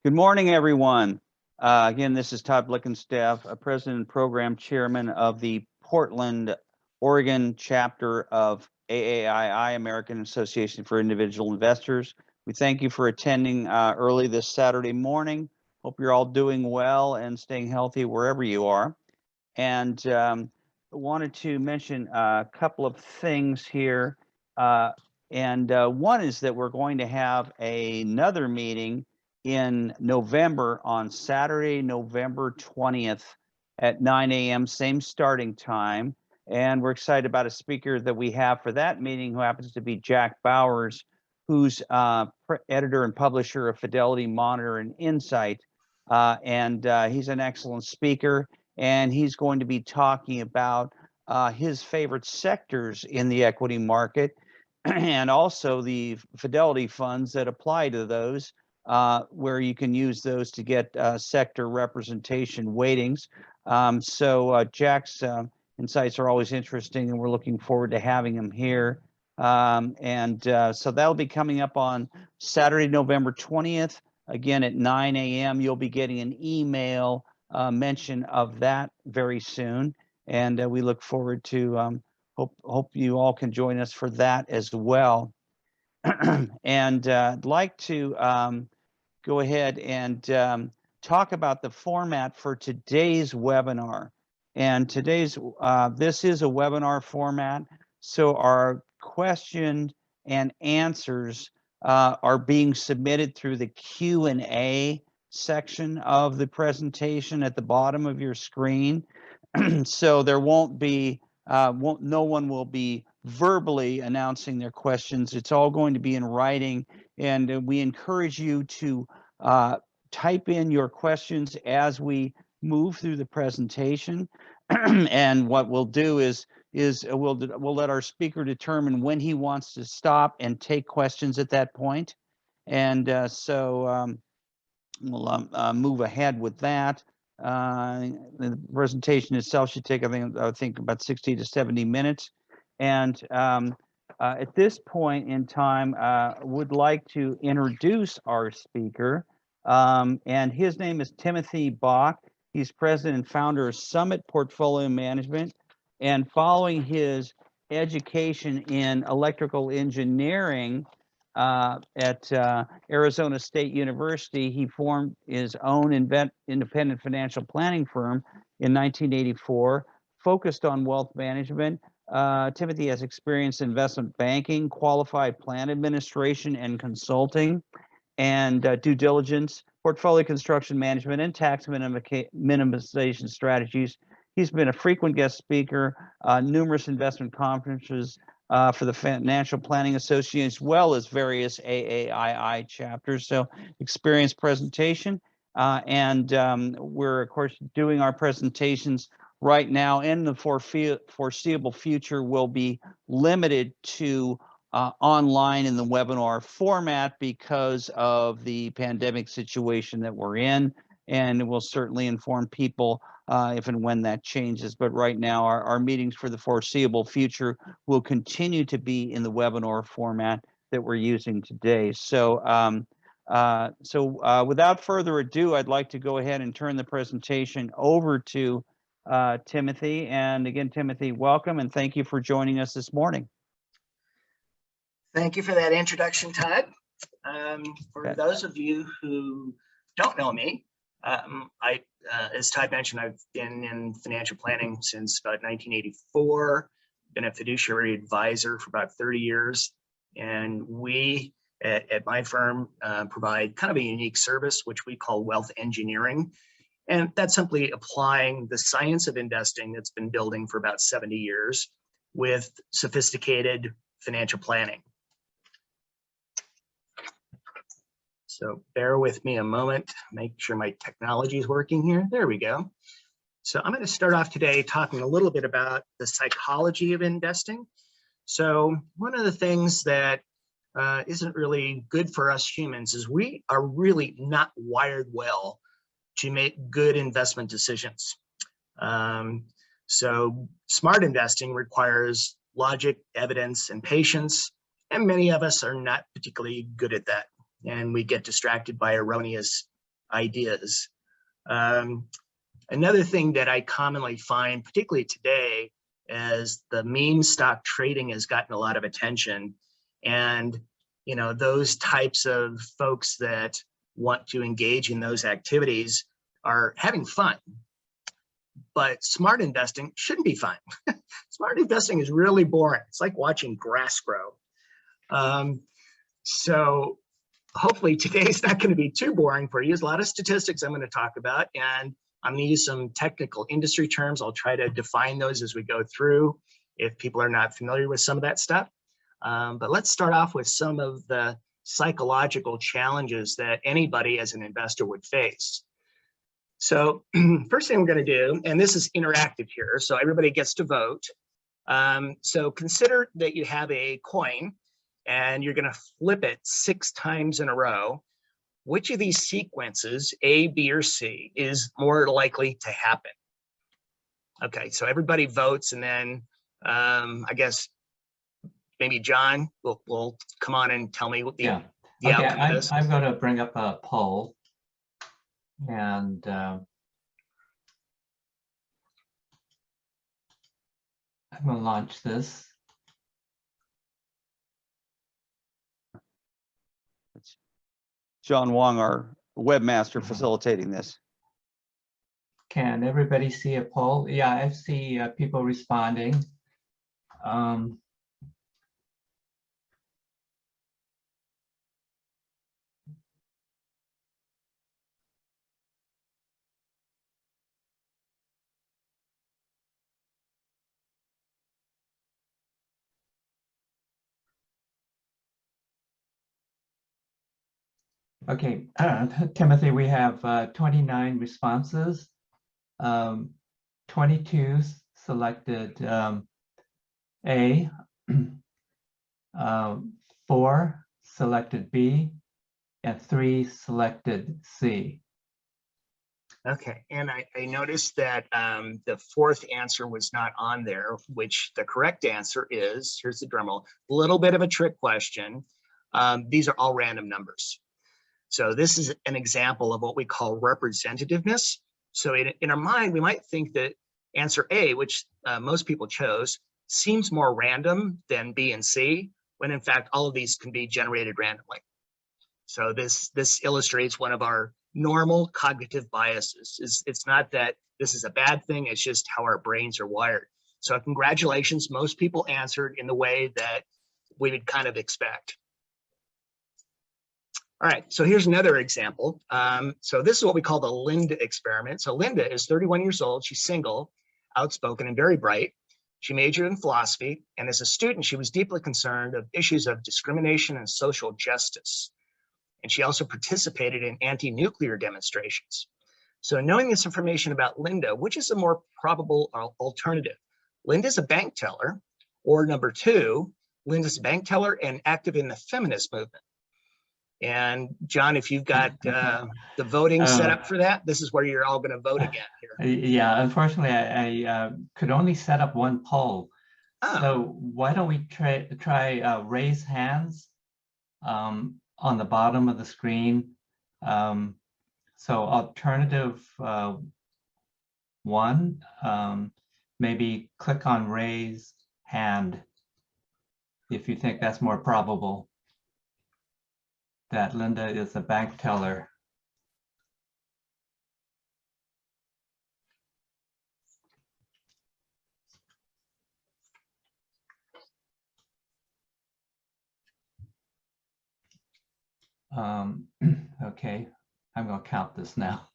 Good morning, everyone. Again, this is Todd Blickenstaff, President and Program Chairman of the Portland, Oregon chapter of AAII, American Association for Individual Investors. We thank you for attending early this Saturday morning. Hope you're all doing well and staying healthy wherever you are. And wanted to mention a couple of things here. One is that we're going to have another meeting in November on Saturday, November 20th at 9 a.m., same starting time. And we're excited about a speaker that we have for that meeting, who happens to be Jack Bowers, who's editor and publisher of Fidelity Monitor and Insight. He's an excellent speaker, and he's going to be talking about his favorite sectors in the equity market and also the Fidelity funds that apply to those, where you can use those to get sector representation weightings. Jack's insights are always interesting, and we're looking forward to having him here. So that'll be coming up on Saturday, November 20th, again at 9 a.m. You'll be getting an email mention of that very soon, and we look forward to hope you all can join us for that as well. And I'd like to go ahead and talk about the format for today's webinar. And today's this is a webinar format, so our questions and answers are being submitted through the Q&A section of the presentation at the bottom of your screen. So there won't be no one will be verbally announcing their questions. It's all going to be in writing, and we encourage you to type in your questions as we move through the presentation. And what we'll do is we'll let our speaker determine when he wants to stop and take questions at that point. And we'll move ahead with that. The presentation itself should take, I think about 60 to 70 minutes. And at this point in time, would like to introduce our speaker. And his name is Timothy Bock. He's president and founder of Summit Portfolio Management. And following his education in electrical engineering at Arizona State University, he formed his own independent financial planning firm in 1984, focused on wealth management. Timothy has experience in investment banking, qualified plan administration and consulting, and due diligence, portfolio construction management, and tax minimization strategies. He's been a frequent guest speaker, numerous investment conferences for the Financial Planning Association, as well as various AAII chapters. So experienced presentation. We're, of course, doing our presentations right now, and the foreseeable future will be limited to online in the webinar format because of the pandemic situation that we're in, and we'll certainly inform people if and when that changes. But right now, our meetings for the foreseeable future will continue to be in the webinar format that we're using today. So, without further ado, I'd like to go ahead and turn the presentation over to Timothy. And again, Timothy, welcome, and thank you for joining us this morning. Thank you for that introduction, Todd. For those of you who don't know me, as Todd mentioned, I've been in financial planning since about 1984, been a fiduciary advisor for about 30 years. And we at my firm provide kind of a unique service, which we call wealth engineering. And that's simply applying the science of investing that's been building for about 70 years with sophisticated financial planning. So bear with me a moment, make sure my technology is working here. There we go. So I'm going to start off today talking a little bit about the psychology of investing. So one of the things that isn't really good for us humans is we are really not wired well to make good investment decisions. So smart investing requires logic, evidence, and patience, and many of us are not particularly good at that. And we get distracted by erroneous ideas. Another thing that I commonly find, particularly today, is the meme stock trading has gotten a lot of attention. And, you know, those types of folks that want to engage in those activities are having fun. But smart investing shouldn't be fun. Smart investing is really boring. It's like watching grass grow. So hopefully today's not going to be too boring for you. There's a lot of statistics I'm going to talk about, and I'm going to use some technical industry terms. I'll try to define those as we go through if people are not familiar with some of that stuff. But let's start off with some of the psychological challenges that anybody as an investor would face. So first thing we're going to do, and this is interactive here, so everybody gets to vote. So consider that you have a coin and you're going to flip it 6 times in a row. Which of these sequences, A, B, or C, is more likely to happen? Okay, so everybody votes, and then I guess maybe John will come on and tell me what the outcome is. I'm going to bring up a poll, and I'm going to launch this. John Wong, our webmaster, facilitating this. Can everybody see a poll? Yeah, I see people responding. Okay, Timothy, we have 29 responses. 22 selected A, 4 selected B, and 3 selected C. Okay, and I noticed that the 4th answer was not on there, which the correct answer is, here's the drum roll, a little bit of a trick question. These are all random numbers. So this is an example of what we call representativeness. So in our mind, we might think that answer A, which most people chose, seems more random than B and C, when in fact, all of these can be generated randomly. So this illustrates one of our normal cognitive biases. It's not that this is a bad thing, it's just how our brains are wired. So congratulations, most people answered in the way that we would kind of expect. All right, so here's another example. So this is what we call the Linda experiment. So Linda is 31 years old. She's single, outspoken, and very bright. She majored in philosophy, and as a student, she was deeply concerned of issues of discrimination and social justice. And she also participated in anti-nuclear demonstrations. So knowing this information about Linda, which is a more probable alternative? Linda's a bank teller, or number 2, Linda's a bank teller and active in the feminist movement. And John, if you've got the voting set up for that, this is where you're all going to vote again here. Yeah, unfortunately, I could only set up one poll. Oh. So why don't we try raise hands on the bottom of the screen? So alternative 1, maybe click on raise hand if you think that's more probable that Linda is a bank teller. Okay, I'm going to count this now.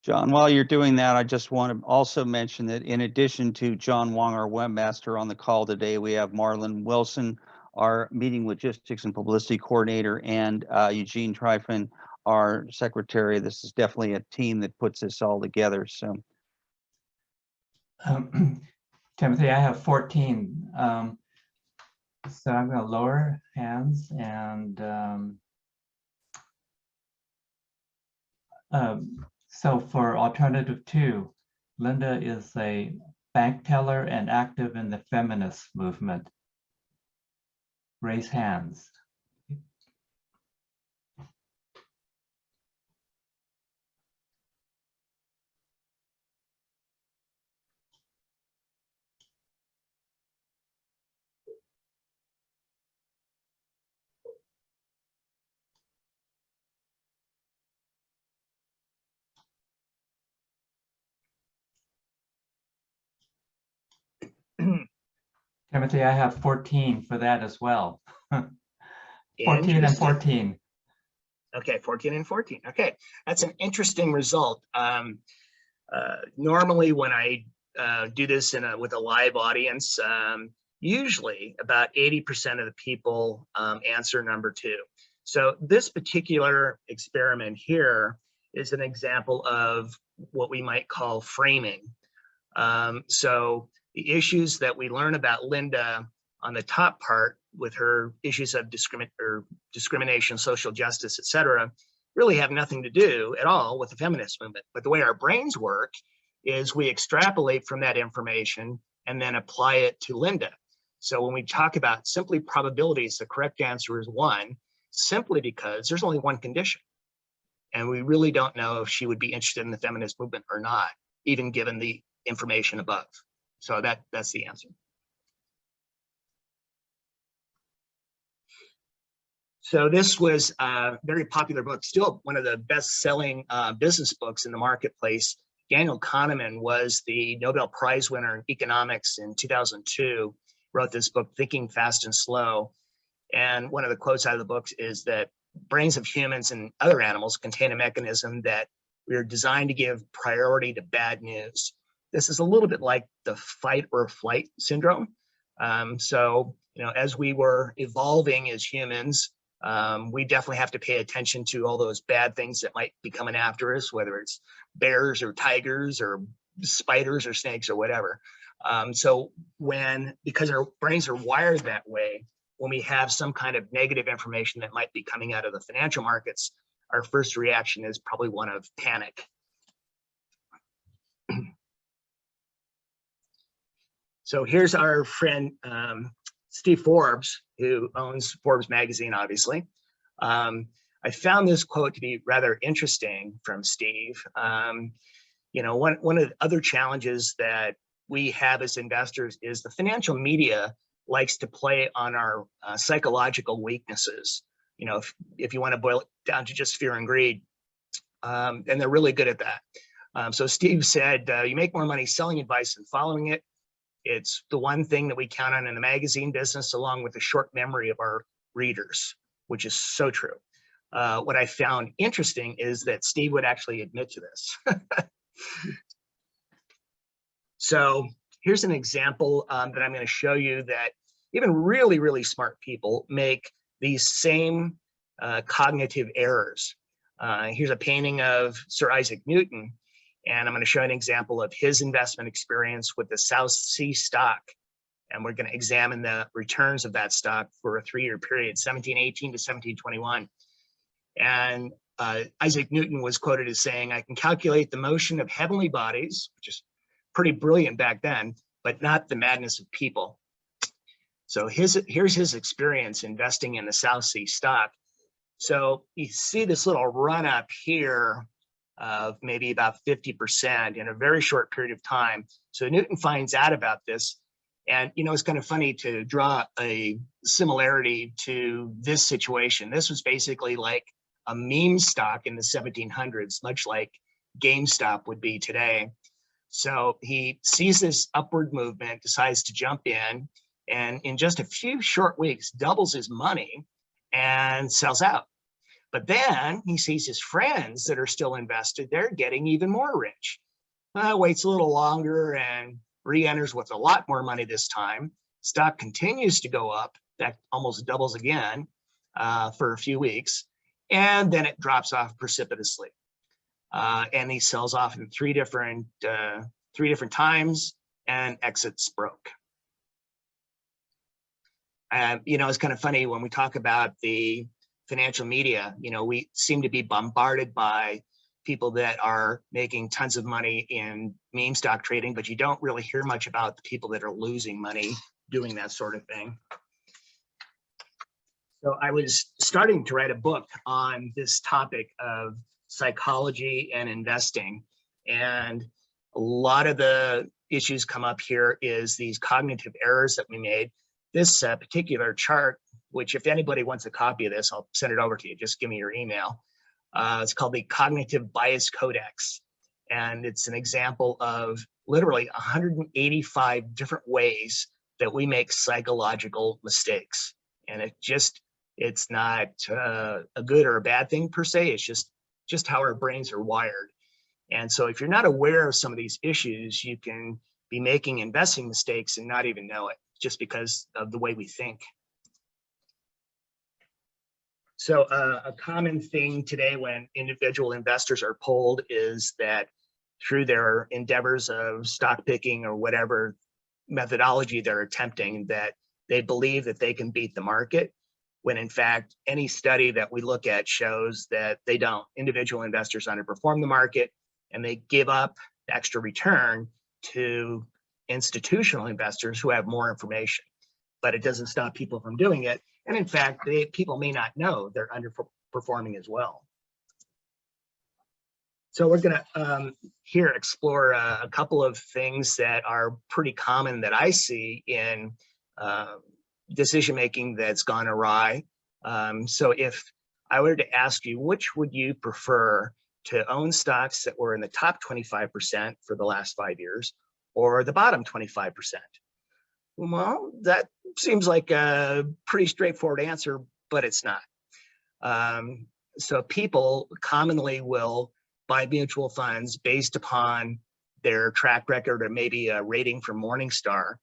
John, while you're doing that, I just want to also mention that in addition to John Wong, our webmaster, on the call today, we have Marlon Wilson, our meeting logistics and publicity coordinator, and Eugene Tryfin, our secretary. This is definitely a team that puts this all together. So Timothy, I have 14. So I'm going to lower hands and so for alternative 2, Linda is a bank teller and active in the feminist movement. Raise hands. Timothy, I have 14 for that as well. 14 and 14. Okay, 14 and 14. Okay, that's an interesting result. Normally when I do this with a live audience, usually about 80% of the people answer number 2. So this particular experiment here is an example of what we might call framing. So the issues that we learn about Linda on the top part with her issues of discrimination, social justice, etc., really have nothing to do at all with the feminist movement. But the way our brains work is we extrapolate from that information and then apply it to Linda. So when we talk about simply probabilities, the correct answer is 1, simply because there's only one condition. And we really don't know if she would be interested in the feminist movement or not, even given the information above. So that's the answer. So this was a very popular book, still one of the best-selling business books in the marketplace. Daniel Kahneman was the Nobel Prize winner in economics in 2002, wrote this book, Thinking Fast and Slow. And one of the quotes out of the book is that brains of humans and other animals contain a mechanism that we are designed to give priority to bad news. This is a little bit like the fight or flight syndrome. So, as we were evolving as humans, we definitely have to pay attention to all those bad things that might be coming after us, whether it's bears or tigers or spiders or snakes or whatever. So because our brains are wired that way, when we have some kind of negative information that might be coming out of the financial markets, our first reaction is probably one of panic. So here's our friend, Steve Forbes, who owns Forbes magazine, obviously. I found this quote to be rather interesting from Steve. One of the other challenges that we have as investors is the financial media likes to play on our psychological weaknesses. If you want to boil it down to just fear and greed, and they're really good at that. So Steve said, you make more money selling advice than following it. It's the one thing that we count on in the magazine business, along with the short memory of our readers, which is so true. What I found interesting is that Steve would actually admit to this. So here's an example that I'm going to show you that even really, really smart people make these same cognitive errors. Here's a painting of Sir Isaac Newton. And I'm going to show an example of his investment experience with the South Sea stock. And we're going to examine the returns of that stock for a 3-year period, 1718 to 1721. And Isaac Newton was quoted as saying, I can calculate the motion of heavenly bodies, which is pretty brilliant back then, but not the madness of people. So here's his experience investing in the South Sea stock. So you see this little run up here of maybe about 50% in a very short period of time. So Newton finds out about this. And, it's kind of funny to draw a similarity to this situation. This was basically like a meme stock in the 1700s, much like GameStop would be today. So he sees this upward movement, decides to jump in, and in just a few short weeks, doubles his money and sells out. But then he sees his friends that are still invested, they're getting even more rich. Waits a little longer and re-enters with a lot more money this time. Stock continues to go up, that almost doubles again for a few weeks, and then it drops off precipitously. And he sells off in three different times. and exits broke. You know, it's kind of funny when we talk about the financial media, you know, we seem to be bombarded by people that are making tons of money in meme stock trading, but you don't really hear much about the people that are losing money doing that sort of thing. So I was starting to write a book on this topic of psychology and investing. And a lot of the issues come up here is these cognitive errors that we made. This particular chart, which if anybody wants a copy of this, I'll send it over to you. Just give me your email. It's called the Cognitive Bias Codex. And it's an example of literally 185 different ways that we make psychological mistakes. And it's not a good or a bad thing per se. It's just how our brains are wired. And so if you're not aware of some of these issues, you can be making investing mistakes and not even know it, just because of the way we think. So a common thing today when individual investors are polled is that through their endeavors of stock picking or whatever methodology they're attempting, that they believe that they can beat the market, when in fact, any study that we look at shows that they don't. Individual investors underperform the market and they give up extra return to institutional investors who have more information, but it doesn't stop people from doing it. And in fact, people may not know they're underperforming as well. So we're gonna here explore a couple of things that are pretty common that I see in decision-making that's gone awry. So if I were to ask you, which would you prefer, to own stocks that were in the top 25% for the last 5 years or the bottom 25%? Well, that seems like a pretty straightforward answer, but it's not. So people commonly will buy mutual funds based upon their track record or maybe a rating from Morningstar,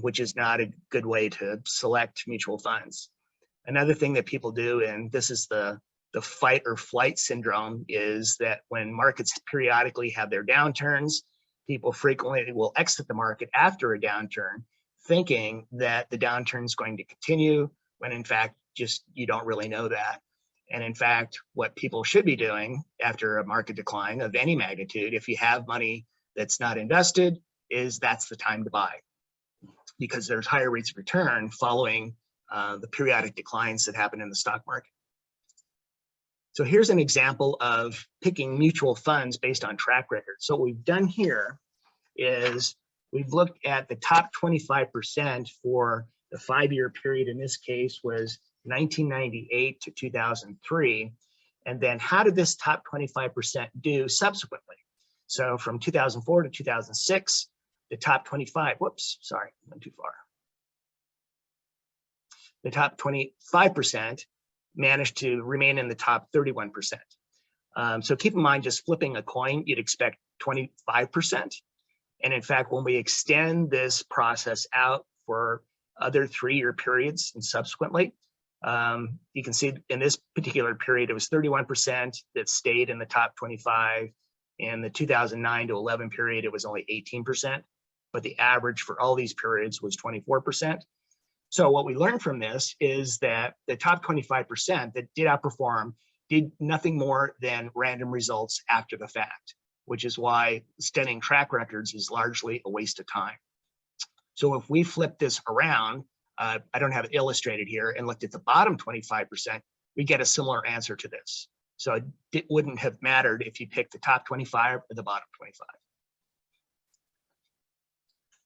which is not a good way to select mutual funds. Another thing that people do, and this is the fight or flight syndrome, is that when markets periodically have their downturns, people frequently will exit the market after a downturn, thinking that the downturn is going to continue, when in fact, just you don't really know that. And in fact, what people should be doing after a market decline of any magnitude, if you have money that's not invested, is that's the time to buy, because there's higher rates of return following the periodic declines that happen in the stock market. So here's an example of picking mutual funds based on track record. So what we've done here is we've looked at the top 25% for the 5-year period. In this case was 1998 to 2003. And then how did this top 25% do subsequently? So from 2004 to 2006, the top 25, whoops, sorry, went too far. The top 25% managed to remain in the top 31%. So keep in mind, just flipping a coin, you'd expect 25%. And in fact, when we extend this process out for other 3-year periods and subsequently, you can see in this particular period, it was 31% that stayed in the top 25. In the 2009 to 11 period, it was only 18%, but the average for all these periods was 24%. So what we learned from this is that the top 25% that did outperform did nothing more than random results after the fact, which is why studying track records is largely a waste of time. So if we flip this around, I don't have it illustrated here, and looked at the bottom 25%, we get a similar answer to this. So it wouldn't have mattered if you picked the top 25 or the bottom 25.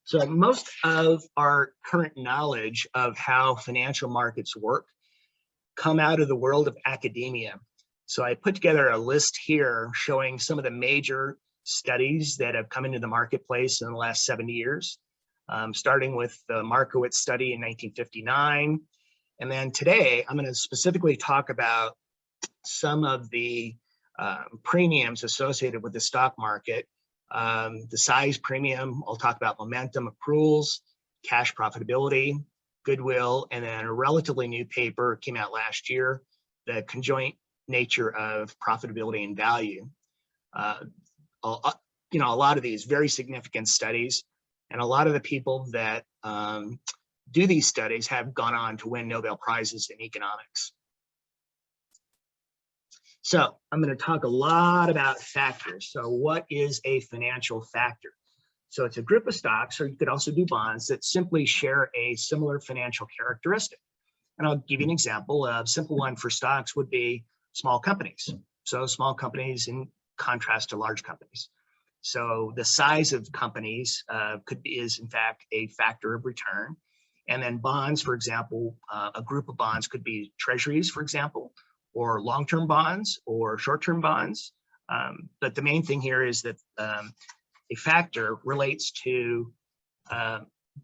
So most of our current knowledge of how financial markets work come out of the world of academia. So I put together a list here showing some of the major studies that have come into the marketplace in the last 70 years, starting with the Markowitz study in 1959. And then today, I'm going to specifically talk about some of the premiums associated with the stock market. The size premium, I'll talk about momentum accruals, cash profitability, goodwill, and then a relatively new paper came out last year, the conjoint nature of profitability and value. A lot of these very significant studies. And a lot of the people that do these studies have gone on to win Nobel Prizes in economics. So I'm going to talk a lot about factors. So what is a financial factor? So it's a group of stocks, or you could also do bonds, that simply share a similar financial characteristic. And I'll give you an example. A simple one for stocks would be small companies. So small companies in contrast to large companies. So the size of companies is in fact a factor of return. And then bonds, for example, a group of bonds could be treasuries, for example, or long-term bonds or short-term bonds. But the main thing here is that a factor relates to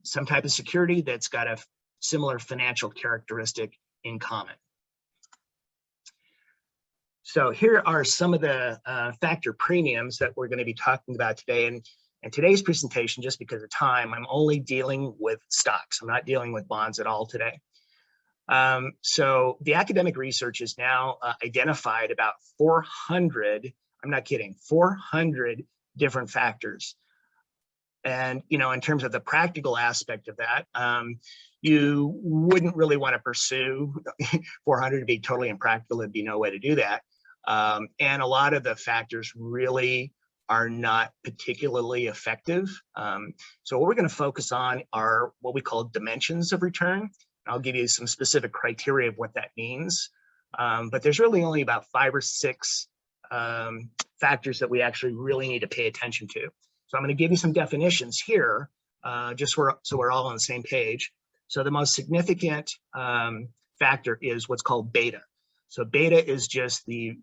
some type of security that's got a similar financial characteristic in common. So here are some of the factor premiums that we're going to be talking about today. And in today's presentation, just because of time, I'm only dealing with stocks. I'm not dealing with bonds at all today. So the academic research has now identified about 400, I'm not kidding, 400 different factors. And, you know, in terms of the practical aspect of that, you wouldn't really want to pursue 400 to be totally impractical. There'd be no way to do that. And a lot of the factors really are not particularly effective. So what we're going to focus on are what we call dimensions of return. I'll give you some specific criteria of what that means. But there's really only about 5 or 6 factors that we actually really need to pay attention to. So I'm going to give you some definitions here, just so we're all on the same page. So the most significant factor is what's called beta. So beta is just the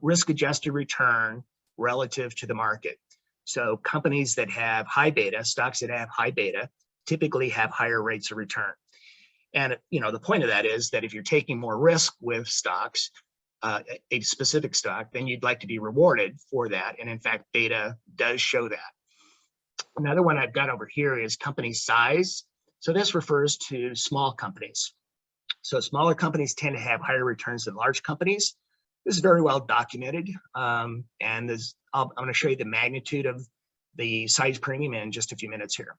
risk-adjusted return relative to the market. So companies that have high beta, stocks that have high beta, typically have higher rates of return. And you know, the point of that is that if you're taking more risk with stocks, a specific stock, then you'd like to be rewarded for that. And in fact, beta does show that. Another one I've got over here is company size. So this refers to small companies. So smaller companies tend to have higher returns than large companies. This is very well documented. And I'm going to show you the magnitude of the size premium in just a few minutes here.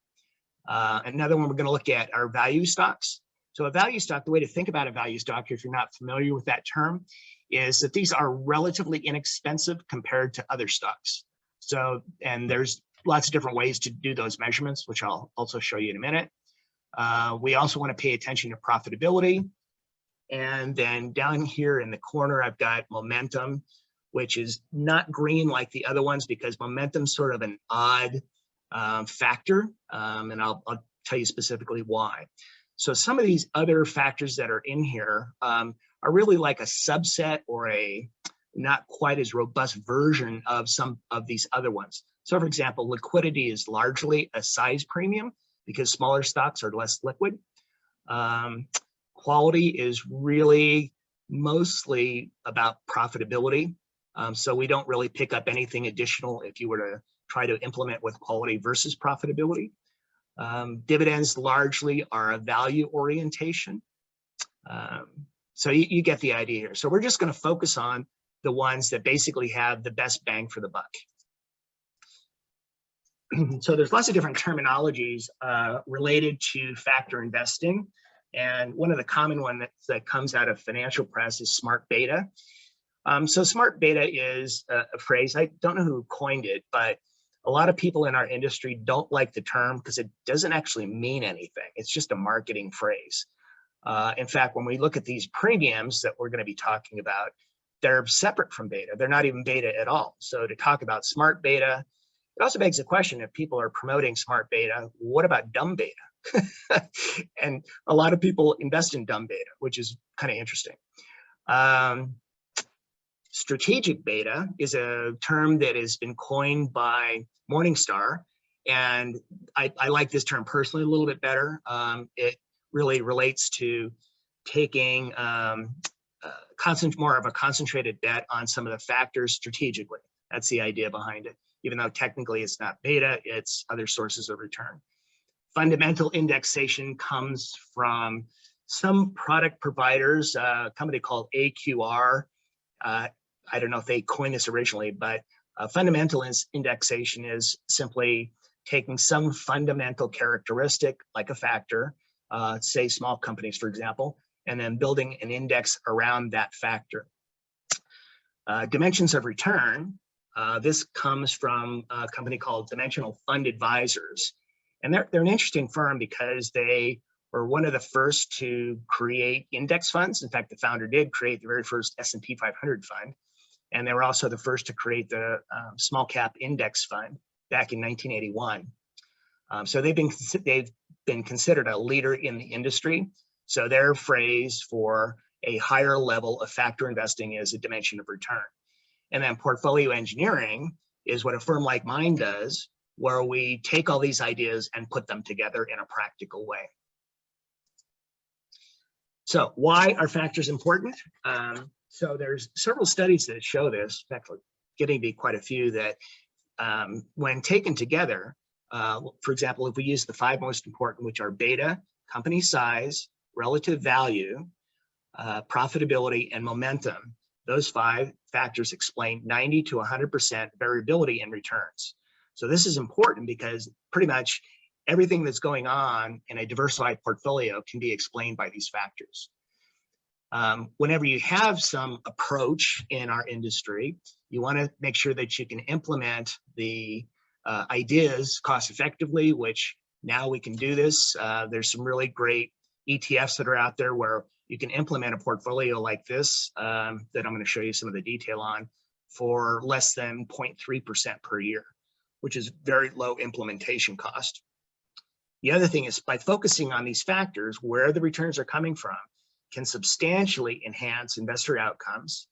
Another one we're going to look at are value stocks. So a value stock, the way to think about a value stock, if you're not familiar with that term, is that these are relatively inexpensive compared to other stocks. So, and there's lots of different ways to do those measurements, which I'll also show you in a minute. We also want to pay attention to profitability. And then down here in the corner, I've got momentum, which is not green like the other ones because momentum's sort of an odd factor. And I'll tell you specifically why. So some of these other factors that are in here are really like a subset or a not quite as robust version of some of these other ones. So for example, liquidity is largely a size premium because smaller stocks are less liquid. Quality is really mostly about profitability. So we don't really pick up anything additional if you were to try to implement with quality versus profitability. Dividends largely are a value orientation. So you get the idea here. So we're just going to focus on the ones that basically have the best bang for the buck. So there's lots of different terminologies related to factor investing. And one of the common ones that comes out of financial press is smart beta. So smart beta is a phrase, I don't know who coined it, but a lot of people in our industry don't like the term because it doesn't actually mean anything. It's just a marketing phrase. In fact, when we look at these premiums that we're going to be talking about, they're separate from beta. They're not even beta at all. So to talk about smart beta, it also begs the question, if people are promoting smart beta, what about dumb beta? And a lot of people invest in dumb beta, which is kind of interesting. Strategic beta is a term that has been coined by Morningstar, and I like this term personally a little bit better. It really relates to taking more of a concentrated bet on some of the factors strategically. That's the idea behind it. Even though technically it's not beta, it's other sources of return. Fundamental indexation comes from some product providers, a company called AQR. I don't know if they coined this originally, but fundamental indexation is simply taking some fundamental characteristic like a factor, say small companies, for example, and then building an index around that factor. Dimensions of return, this comes from a company called Dimensional Fund Advisors. And they're an interesting firm because they were one of the first to create index funds. In fact, the founder did create the very first S&P 500 fund. And they were also the first to create the small cap index fund back in 1981. So they've been considered a leader in the industry. So their phrase for a higher level of factor investing is a dimension of return. And then portfolio engineering is what a firm like mine does, where we take all these ideas and put them together in a practical way. So why are factors important? So there's several studies that show this. In fact, we're getting to be quite a few that when taken together, for example, if we use the 5 most important, which are beta, company size, relative value, profitability, and momentum, those 5 factors explain 90 to 100% variability in returns. So this is important because pretty much everything that's going on in a diversified portfolio can be explained by these factors. Whenever you have some approach in our industry, you want to make sure that you can implement the ideas cost effectively, which now we can do this. There's some really great ETFs that are out there where you can implement a portfolio like this that I'm going to show you some of the detail on for less than 0.3% per year, which is very low implementation cost. The other thing is by focusing on these factors, where the returns are coming from can substantially enhance investor outcomes,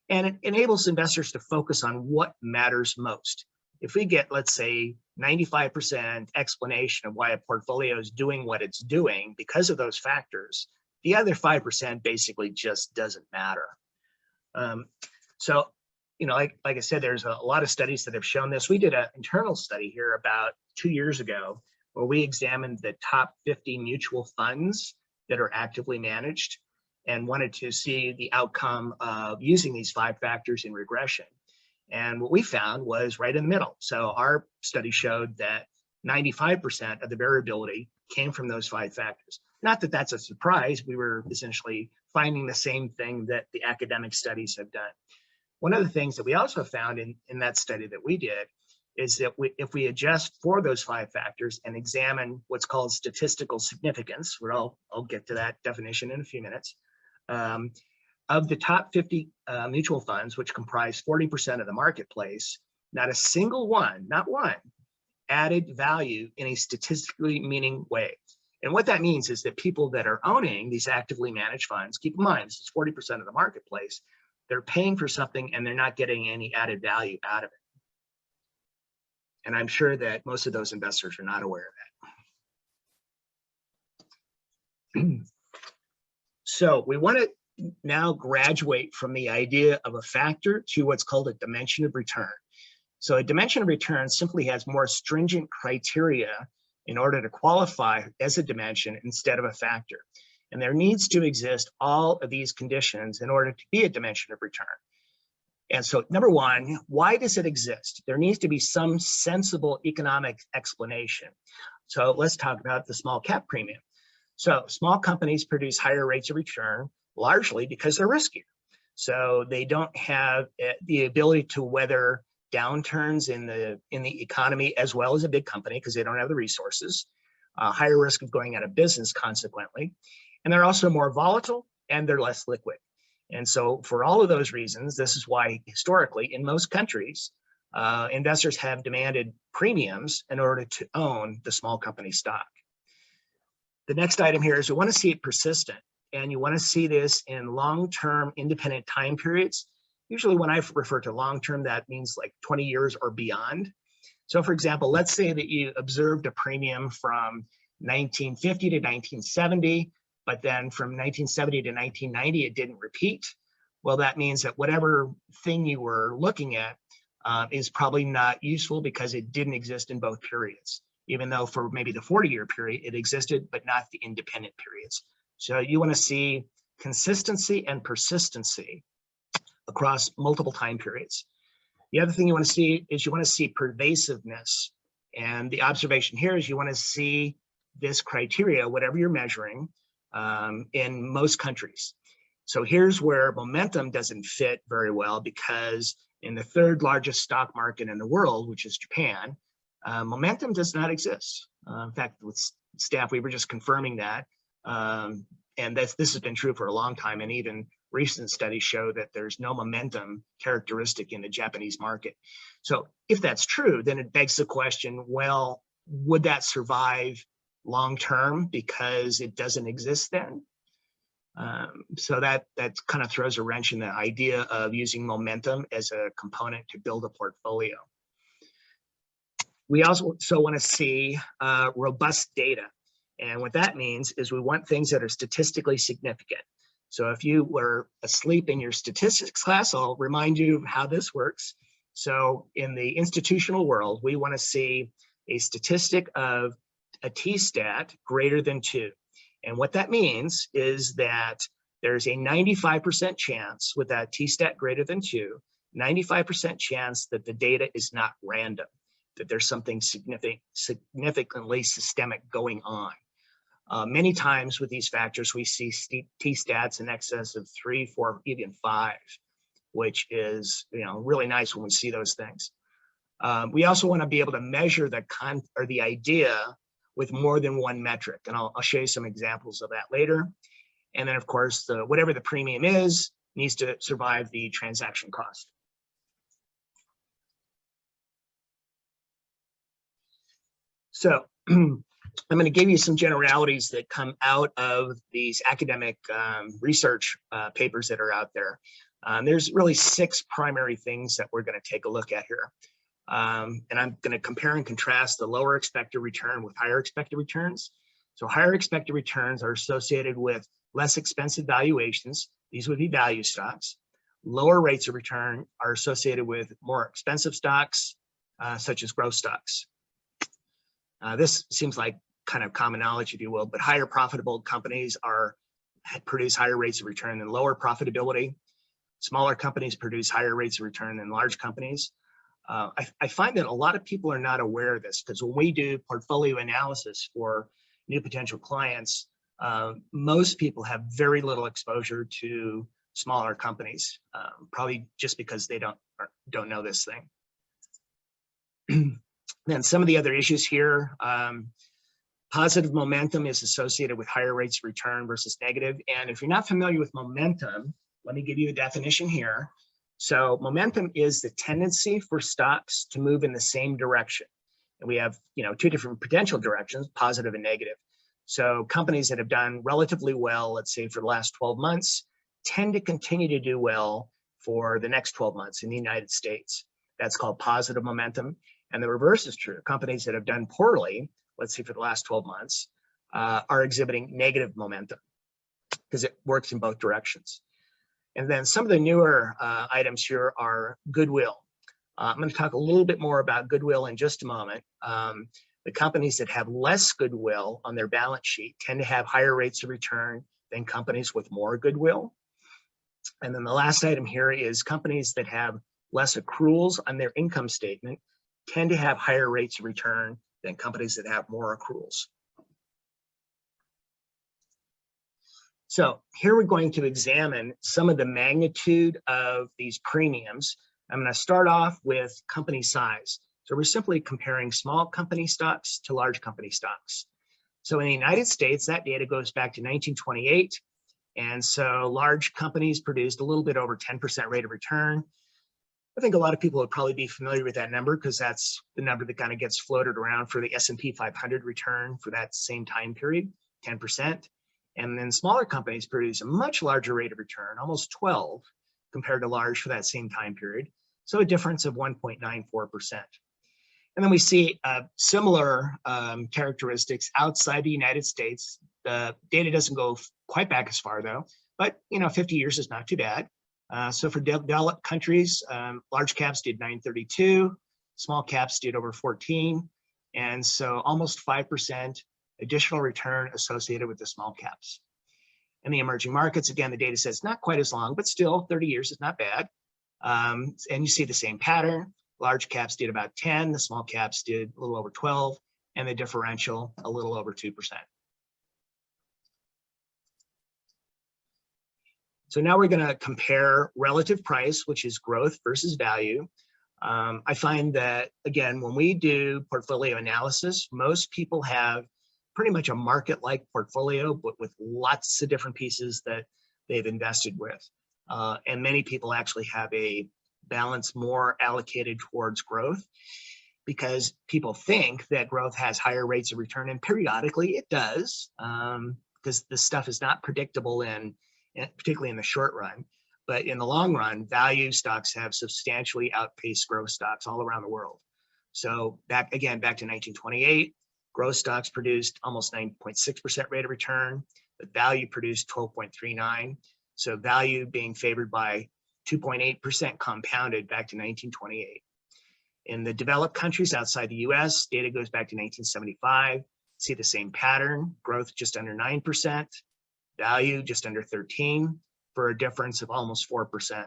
and it enables investors to focus on what matters most. If we get, let's say, 95% explanation of why a portfolio is doing what it's doing because of those factors, the other 5% basically just doesn't matter. So, you know, like I said, there's a lot of studies that have shown this. We did an internal study here about 2 years ago where we examined the top 50 mutual funds that are actively managed and wanted to see the outcome of using these 5 factors in regression. And what we found was right in the middle. So our study showed that 95% of the variability came from those 5 factors. Not that that's a surprise. We were essentially finding the same thing that the academic studies have done. One of the things that we also found in that study that we did is that if we adjust for those 5 factors and examine what's called statistical significance, where I'll get to that definition in a few minutes, of the top 50 mutual funds, which comprise 40% of the marketplace, not a single one, not one, added value in a statistically meaning way. And what that means is that people that are owning these actively managed funds, keep in mind, this is 40% of the marketplace, they're paying for something and they're not getting any added value out of it. And I'm sure that most of those investors are not aware of that. So we want to now graduate from the idea of a factor to what's called a dimension of return. So a dimension of return simply has more stringent criteria in order to qualify as a dimension instead of a factor. And there needs to exist all of these conditions in order to be a dimension of return. And so number one, why does it exist? There needs to be some sensible economic explanation. So let's talk about the small cap premium. So small companies produce higher rates of return largely because they're riskier. So they don't have the ability to weather downturns in the economy as well as a big company because they don't have the resources, higher risk of going out of business consequently. And they're also more volatile and they're less liquid. And so for all of those reasons, this is why historically in most countries, investors have demanded premiums in order to own the small company stock. The next item here is we want to see it persistent. And you want to see this in long-term independent time periods. Usually when I refer to long-term, that means like 20 years or beyond. So for example, let's say that you observed a premium from 1950 to 1970, but then from 1970 to 1990, it didn't repeat. Well, that means that whatever thing you were looking at is probably not useful because it didn't exist in both periods, even though for maybe the 40-year period, it existed, but not the independent periods. So you want to see consistency and persistency across multiple time periods. The other thing you want to see is you want to see pervasiveness And the observation here is you want to see this criteria, whatever you're measuring, in most countries. So here's where momentum doesn't fit very well, because in the third largest stock market in the world, which is Japan, momentum does not exist. In fact, with staff, we were just confirming that. And this has been true for a long time. And even recent studies show that there's no momentum characteristic in the Japanese market. So if that's true, then it begs the question, well, would that survive long term because it doesn't exist then? So that kind of throws a wrench in the idea of using momentum as a component to build a portfolio. We also want to see robust data. And what that means is we want things that are statistically significant. So if you were asleep in your statistics class, I'll remind you of how this works. So in the institutional world, we want to see a statistic of a t-stat greater than 2. And what that means is that there's a 95% chance with that t-stat greater than 2, 95% chance that the data is not random, that there's something significantly systemic going on. Many times with these factors, we see t-stats in excess of 3, 4, even 5, which is really nice when we see those things. We also want to be able to measure the idea with more than one metric, and I'll show you some examples of that later. And then, of course, whatever the premium is needs to survive the transaction cost. So I'm going to give you some generalities that come out of these academic research papers that are out there. There's really 6 primary things that we're going to take a look at here. And I'm going to compare and contrast the lower expected return with higher expected returns. So higher expected returns are associated with less expensive valuations. These would be value stocks. Lower rates of return are associated with more expensive stocks, such as growth stocks. This seems like kind of common knowledge, if you will, but higher profitable companies produce higher rates of return than lower profitability. Smaller companies produce higher rates of return than large companies. I find that a lot of people are not aware of this, because when we do portfolio analysis for new potential clients, most people have very little exposure to smaller companies, probably just because they don't know this thing. Then some of the other issues here, positive momentum is associated with higher rates of return versus negative. And if you're not familiar with momentum, let me give you a definition here. So momentum is the tendency for stocks to move in the same direction. And we have 2 different potential directions, positive and negative. So companies that have done relatively well, let's say for the last 12 months, tend to continue to do well for the next 12 months in the United States. That's called positive momentum. And the reverse is true. Companies that have done poorly, let's say for the last 12 months, are exhibiting negative momentum, because it works in both directions. And then some of the newer items here are goodwill. I'm going to talk a little bit more about goodwill in just a moment. The companies that have less goodwill on their balance sheet tend to have higher rates of return than companies with more goodwill. And then the last item here is companies that have less accruals on their income statement tend to have higher rates of return than companies that have more accruals. So here we're going to examine some of the magnitude of these premiums. I'm going to start off with company size. So we're simply comparing small company stocks to large company stocks. So in the United States, that data goes back to 1928. And so large companies produced a little bit over 10% rate of return. I think a lot of people would probably be familiar with that number, because that's the number that kind of gets floated around for the S&P 500 return for that same time period, 10%. And then smaller companies produce a much larger rate of return, almost 12, compared to large for that same time period. So a difference of 1.94%. And then we see similar characteristics outside the United States. The data doesn't go quite back as far though, but 50 years is not too bad. So for developed countries, large caps did 932, small caps did over 14. And so almost 5% additional return associated with the small caps. And the emerging markets, again, the data says not quite as long, but still 30 years is not bad. And you see the same pattern. Large caps did about 10, the small caps did a little over 12, and the differential a little over 2%. So now we're going to compare relative price, which is growth versus value. I find that, again, when we do portfolio analysis, most people have pretty much a market-like portfolio, but with lots of different pieces that they've invested with. And many people actually have a balance more allocated towards growth because people think that growth has higher rates of return, and periodically it does, because this stuff is not predictable particularly in the short run. But in the long run, value stocks have substantially outpaced growth stocks all around the world. So back to 1928, growth stocks produced almost 9.6% rate of return, but value produced 12.39. So value being favored by 2.8% compounded back to 1928. In the developed countries outside the US, data goes back to 1975. See the same pattern, growth just under 9%, value just under 13, for a difference of almost 4%.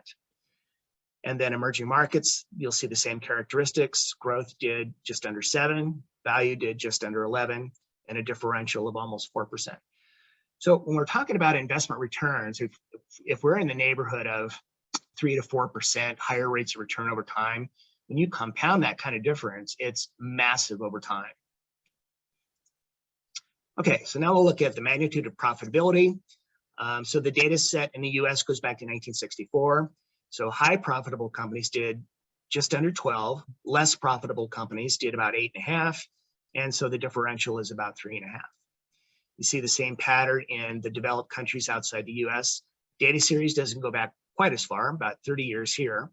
And then emerging markets, you'll see the same characteristics. Growth did just under 7, value did just under 11, and a differential of almost 4%. So when we're talking about investment returns, if we're in the neighborhood of 3 to 4% higher rates of return over time, when you compound that kind of difference, it's massive over time. Okay, so now we'll look at the magnitude of profitability. So the data set in the US goes back to 1964. So high profitable companies did just under 12, less profitable companies did about 8.5, and so the differential is about 3.5. You see the same pattern in the developed countries outside the US. Data series doesn't go back quite as far, about 30 years here.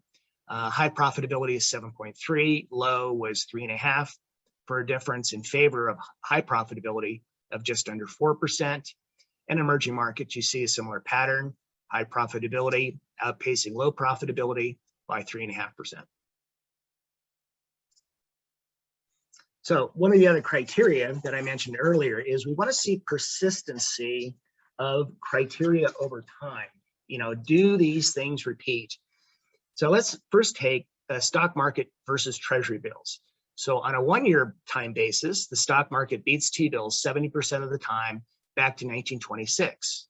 High profitability is 7.3, low was 3.5, for a difference in favor of high profitability of just under 4%. And emerging markets, you see a similar pattern, high profitability outpacing low profitability by 3.5%. So one of the other criteria that I mentioned earlier is we want to see persistency of criteria over time. You know, do these things repeat? So let's first take a stock market versus treasury bills. So on a 1-year time basis, the stock market beats T-bills 70% of the time back to 1926.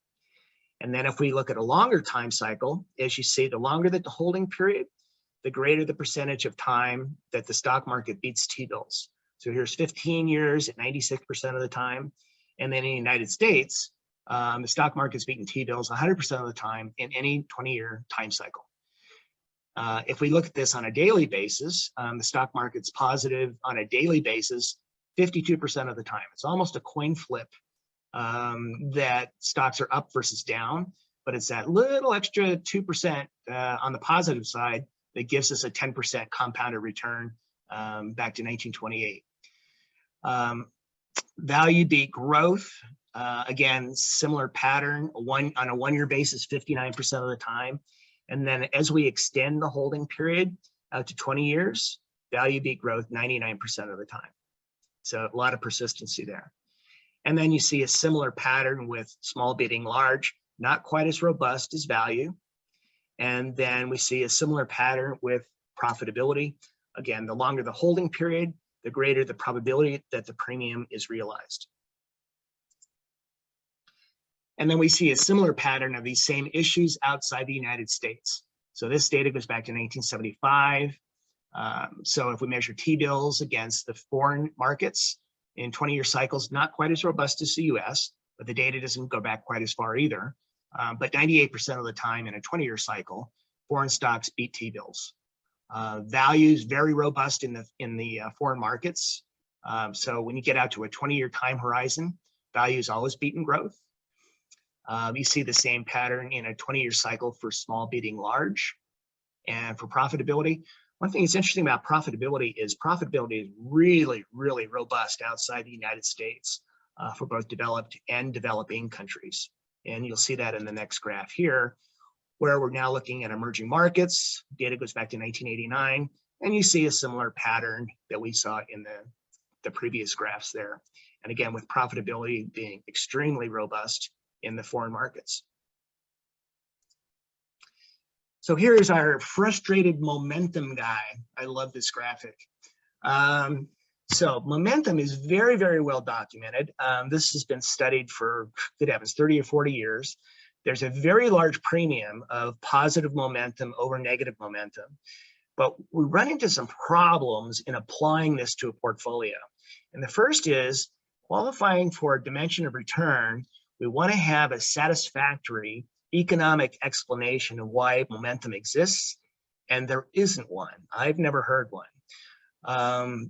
And then if we look at a longer time cycle, as you see, the longer that the holding period, the greater the percentage of time that the stock market beats T-bills. So here's 15 years at 96% of the time. And then in the United States, the stock market's beaten T-bills 100% of the time in any 20-year time cycle. If we look at this on a daily basis, the stock market's positive on a daily basis 52% of the time. It's almost a coin flip that stocks are up versus down, but it's that little extra 2% on the positive side that gives us a 10% compounded return back to 1928. Value beat growth. Again, similar pattern, on a 1-year basis, 59% of the time. And then as we extend the holding period out to 20 years, value beat growth 99% of the time. So a lot of persistency there. And then you see a similar pattern with small beating large, not quite as robust as value. And then we see a similar pattern with profitability. Again, the longer the holding period, the greater the probability that the premium is realized. And then we see a similar pattern of these same issues outside the United States. So this data goes back to 1975. So if we measure T-bills against the foreign markets in 20-year cycles, not quite as robust as the US, but the data doesn't go back quite as far either. But 98% of the time in a 20-year cycle, foreign stocks beat T-bills. Values very robust in the foreign markets. So when you get out to a 20-year time horizon, values always beaten growth. You see the same pattern in a 20-year cycle for small beating large. And for profitability, one thing that's interesting about profitability is really, really robust outside the United States for both developed and developing countries. And you'll see that in the next graph here, where we're now looking at emerging markets. Data goes back to 1989, and you see a similar pattern that we saw in the previous graphs there. And again, with profitability being extremely robust in the foreign markets. So here's our frustrated momentum guy. I love this graphic. So momentum is very, very well documented. This has been studied for, good heavens, 30 or 40 years. There's a very large premium of positive momentum over negative momentum. But we run into some problems in applying this to a portfolio. And the first is qualifying for a dimension of return. We want to have a satisfactory economic explanation of why momentum exists, and there isn't one. I've never heard one.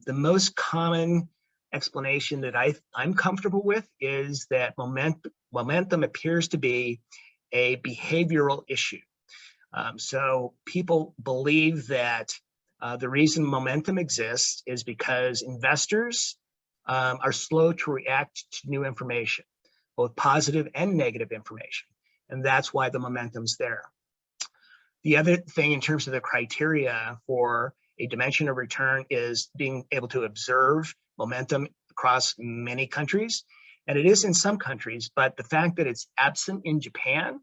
The most common explanation that I'm comfortable with is that momentum appears to be a behavioral issue. So people believe that the reason momentum exists is because investors are slow to react to new information, both positive and negative information. And that's why the momentum's there. The other thing in terms of the criteria for a dimension of return is being able to observe momentum across many countries. And it is in some countries, but the fact that it's absent in Japan,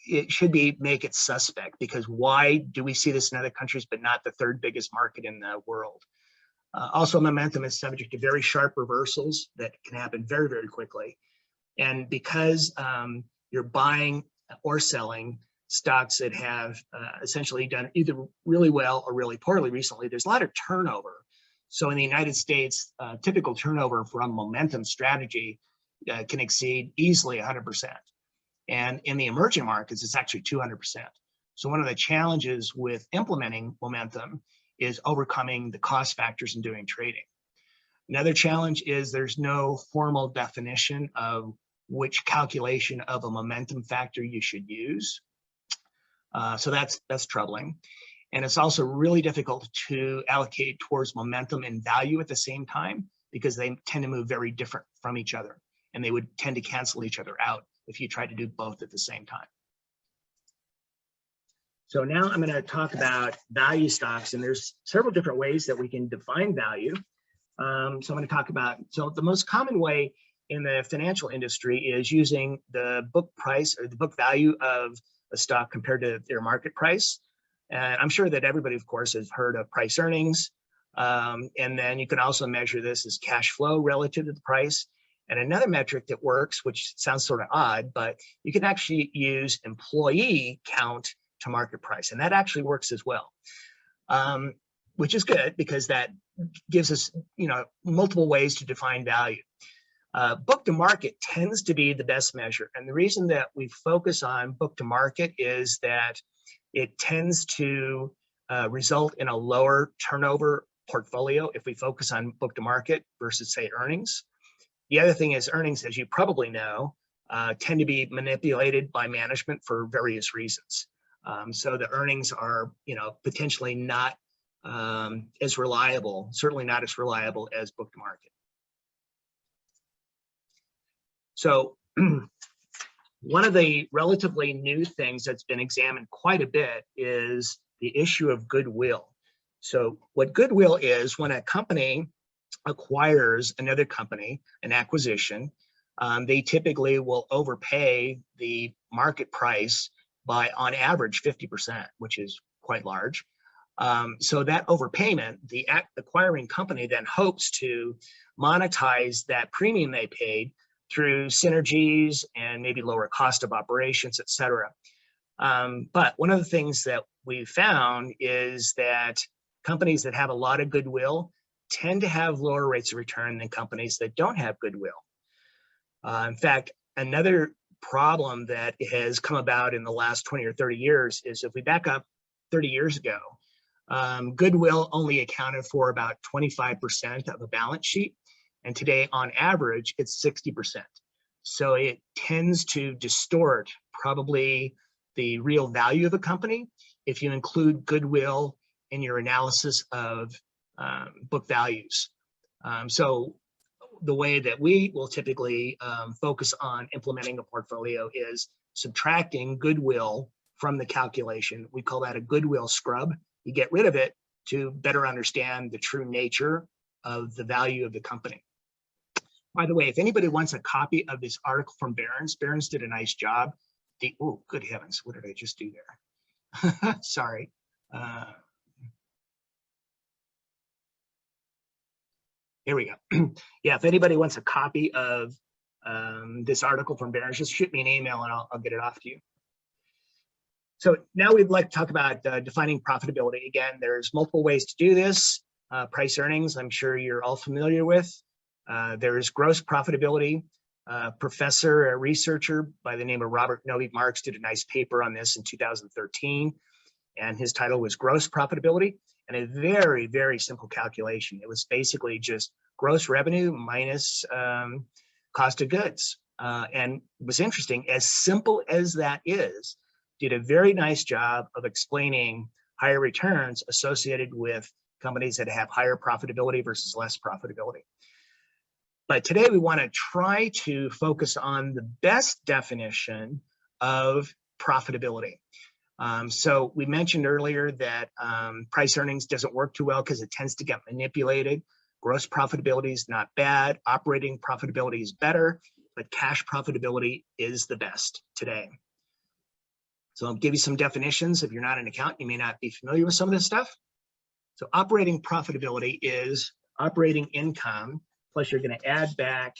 it should make it suspect, because why do we see this in other countries but not the third biggest market in the world? Also, momentum is subject to very sharp reversals that can happen very, very quickly. And because you're buying or selling stocks that have essentially done either really well or really poorly recently, there's a lot of turnover. So in the United States, typical turnover from momentum strategy can exceed easily 100%. And in the emerging markets, it's actually 200%. So one of the challenges with implementing momentum is overcoming the cost factors in doing trading. Another challenge is there's no formal definition of which calculation of a momentum factor you should use. So that's troubling. And it's also really difficult to allocate towards momentum and value at the same time, because they tend to move very different from each other, and they would tend to cancel each other out if you try to do both at the same time. So now I'm going to talk about value stocks, and there's several different ways that we can define value. So I'm going to talk about, so the most common way in the financial industry is using the book price or the book value of a stock compared to their market price. And I'm sure that everybody, of course, has heard of price earnings. And then you can also measure this as cash flow relative to the price. And another metric that works, which sounds sort of odd, but you can actually use employee count to market price. And that actually works as well, which is good because that gives us, multiple ways to define value. Book to market tends to be the best measure. And the reason that we focus on book to market is that it tends to result in a lower turnover portfolio if we focus on book to market versus, say, earnings. The other thing is earnings, as you probably know, tend to be manipulated by management for various reasons. So the earnings are, potentially not as reliable, certainly not as reliable as book to market. So one of the relatively new things that's been examined quite a bit is the issue of goodwill. So what goodwill is, when a company acquires another company, an acquisition, they typically will overpay the market price by, on average, 50%, which is quite large. So that overpayment, the acquiring company then hopes to monetize that premium they paid through synergies and maybe lower cost of operations, et cetera. But one of the things that we found is that companies that have a lot of goodwill tend to have lower rates of return than companies that don't have goodwill. In fact, another problem that has come about in the last 20 or 30 years is, if we back up 30 years ago, goodwill only accounted for about 25% of a balance sheet. And today, on average, it's 60%. So it tends to distort probably the real value of a company if you include goodwill in your analysis of book values. So the way that we will typically focus on implementing a portfolio is subtracting goodwill from the calculation. We call that a goodwill scrub. You get rid of it to better understand the true nature of the value of the company. By the way, if anybody wants a copy of this article from Barron's did a nice job oh, good heavens, what did I just do there? Sorry. Here we go. Yeah, if anybody wants a copy of this article from Barron's, just shoot me an email and I'll get it off to you. So now we'd like to talk about defining profitability. Again, there's multiple ways to do this. Price earnings, I'm sure you're all familiar with. There's gross profitability. A researcher by the name of Robert Novy-Marks did a nice paper on this in 2013, and his title was Gross Profitability, and a very, very simple calculation. It was basically just gross revenue minus cost of goods. And it was interesting, as simple as that is, did a very nice job of explaining higher returns associated with companies that have higher profitability versus less profitability. But today we want to try to focus on the best definition of profitability. So we mentioned earlier that price earnings doesn't work too well because it tends to get manipulated. Gross profitability is not bad. Operating profitability is better, but cash profitability is the best today. So I'll give you some definitions. If you're not an accountant, you may not be familiar with some of this stuff. So operating profitability is operating income, plus you're going to add back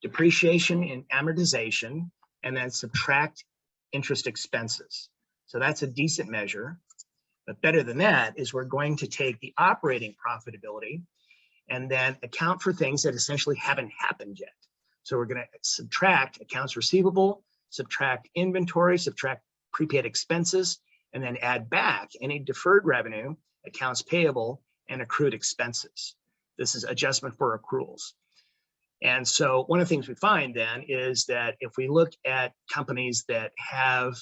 depreciation and amortization, and then subtract interest expenses. So that's a decent measure. But better than that is we're going to take the operating profitability and then account for things that essentially haven't happened yet. So we're going to subtract accounts receivable, subtract inventory, subtract prepaid expenses, and then add back any deferred revenue, accounts payable, and accrued expenses. This is adjustment for accruals. And so one of the things we find then is that if we look at companies that have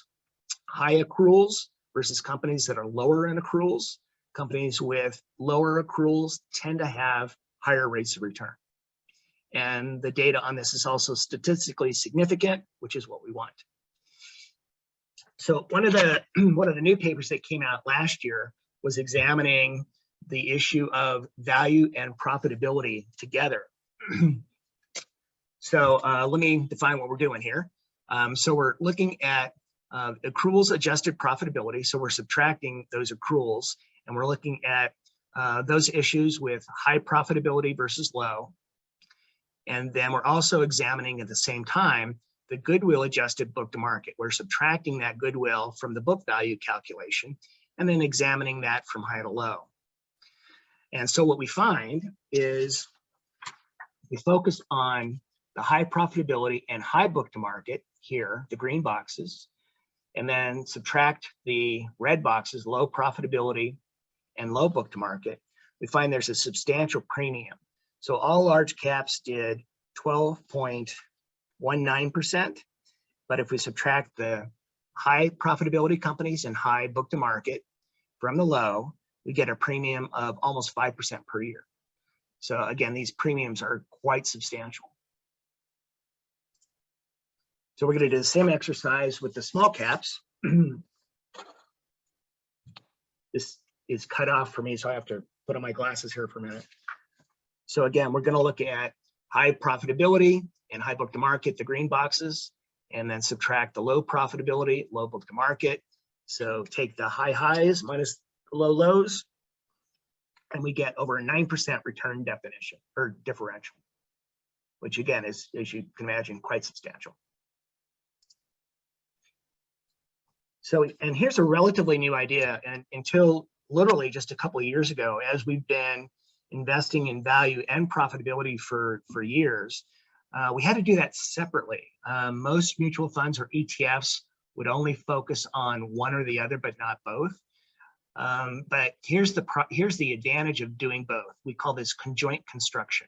high accruals versus companies that are lower in accruals, companies with lower accruals tend to have higher rates of return. And the data on this is also statistically significant, which is what we want. So one of the new papers that came out last year was examining the issue of value and profitability together. So let me define what we're doing here. So we're looking at accruals adjusted profitability. So we're subtracting those accruals, and we're looking at those issues with high profitability versus low. And then we're also examining at the same time the goodwill adjusted book to market. We're subtracting that goodwill from the book value calculation and then examining that from high to low. And so what we find is we focus on the high profitability and high book to market here, the green boxes, and then subtract the red boxes, low profitability and low book to market. We find there's a substantial premium. So all large caps did 12.19%, but if we subtract the high profitability companies and high book to market from the low, we get a premium of almost 5% per year. So again, these premiums are quite substantial. So we're going to do the same exercise with the small caps. This is cut off for me, so I have to put on my glasses here for a minute. So again, we're going to look at high profitability and high book to market, the green boxes, and then subtract the low profitability, low book to market. So take the high highs minus the low lows, and we get over a 9% return definition or differential, which again is, as you can imagine, quite substantial. So, and here's a relatively new idea, and until literally just a couple of years ago, as we've been investing in value and profitability for years, we had to do that separately. Most mutual funds or ETFs would only focus on one or the other, but not both. But here's the advantage of doing both. We call this conjoint construction.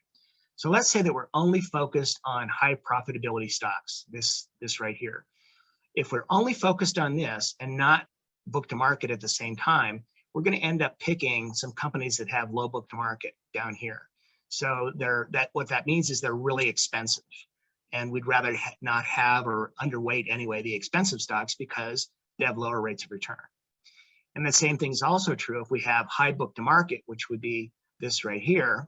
So let's say that we're only focused on high profitability stocks, this right here. If we're only focused on this and not book to market at the same time, we're going to end up picking some companies that have low book to market down here. So what that means is they're really expensive, and we'd rather not have, or underweight anyway, the expensive stocks because they have lower rates of return. And the same thing is also true if we have high book to market, which would be this right here.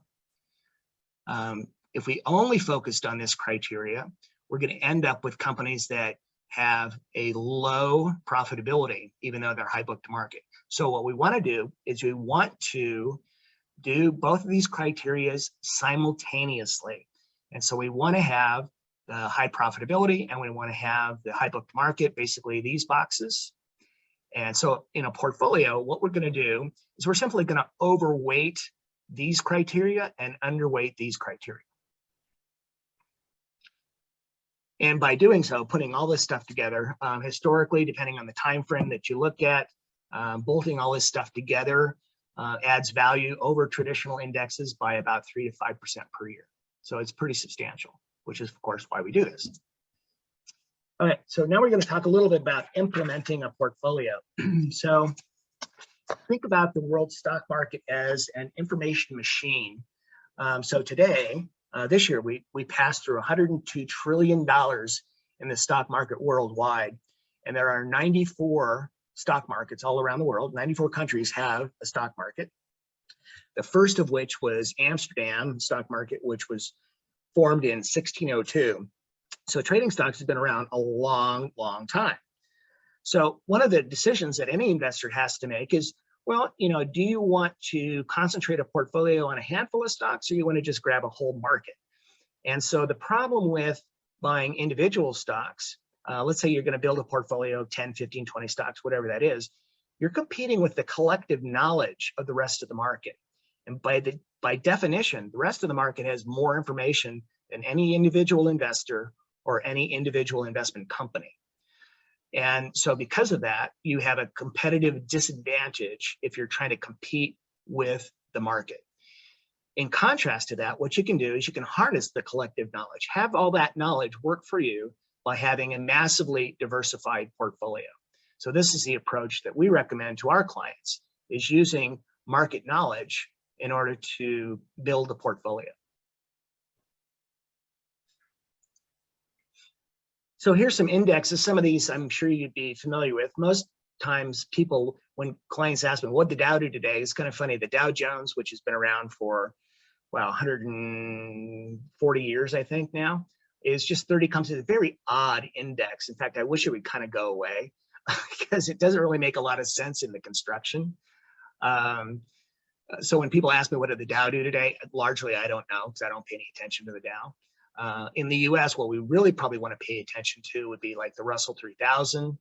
If we only focused on this criteria, we're going to end up with companies that have a low profitability, even though they're high book to market. So what we want to do is we want to do both of these criteria simultaneously. And so we want to have the high profitability and we want to have the high book to market, basically these boxes. And so in a portfolio, what we're going to do is we're simply going to overweight these criteria and underweight these criteria. And by doing so, putting all this stuff together, historically, depending on the time frame that you look at, bolting all this stuff together adds value over traditional indexes by about 3 to 5% per year. So it's pretty substantial, which is, of course, why we do this. All right, so now we're going to talk a little bit about implementing a portfolio. So think about the world stock market as an information machine. So today, this year, we passed through $102 trillion in the stock market worldwide. And there are 94 stock markets all around the world. 94 countries have a stock market. The first of which was Amsterdam stock market, which was formed in 1602. So trading stocks has been around a long, long time. So one of the decisions that any investor has to make is, well, do you want to concentrate a portfolio on a handful of stocks, or you want to just grab a whole market? And so the problem with buying individual stocks, let's say you're going to build a portfolio of 10, 15, 20 stocks, whatever that is, you're competing with the collective knowledge of the rest of the market. And by definition, the rest of the market has more information than any individual investor or any individual investment company. And so because of that, you have a competitive disadvantage if you're trying to compete with the market. In contrast to that, what you can do is you can harness the collective knowledge, have all that knowledge work for you by having a massively diversified portfolio. So this is the approach that we recommend to our clients, is using market knowledge in order to build a portfolio. So here's some indexes. Some of these I'm sure you'd be familiar with. Most times people, when clients ask me, what did the Dow do today? It's kind of funny. The Dow Jones, which has been around for, well, 140 years, I think now, is just 30 comes in a very odd index. In fact, I wish it would kind of go away because it doesn't really make a lot of sense in the construction. So when people ask me, what did the Dow do today? Largely, I don't know because I don't pay any attention to the Dow. In the US, what we really probably want to pay attention to would be like the Russell 3000,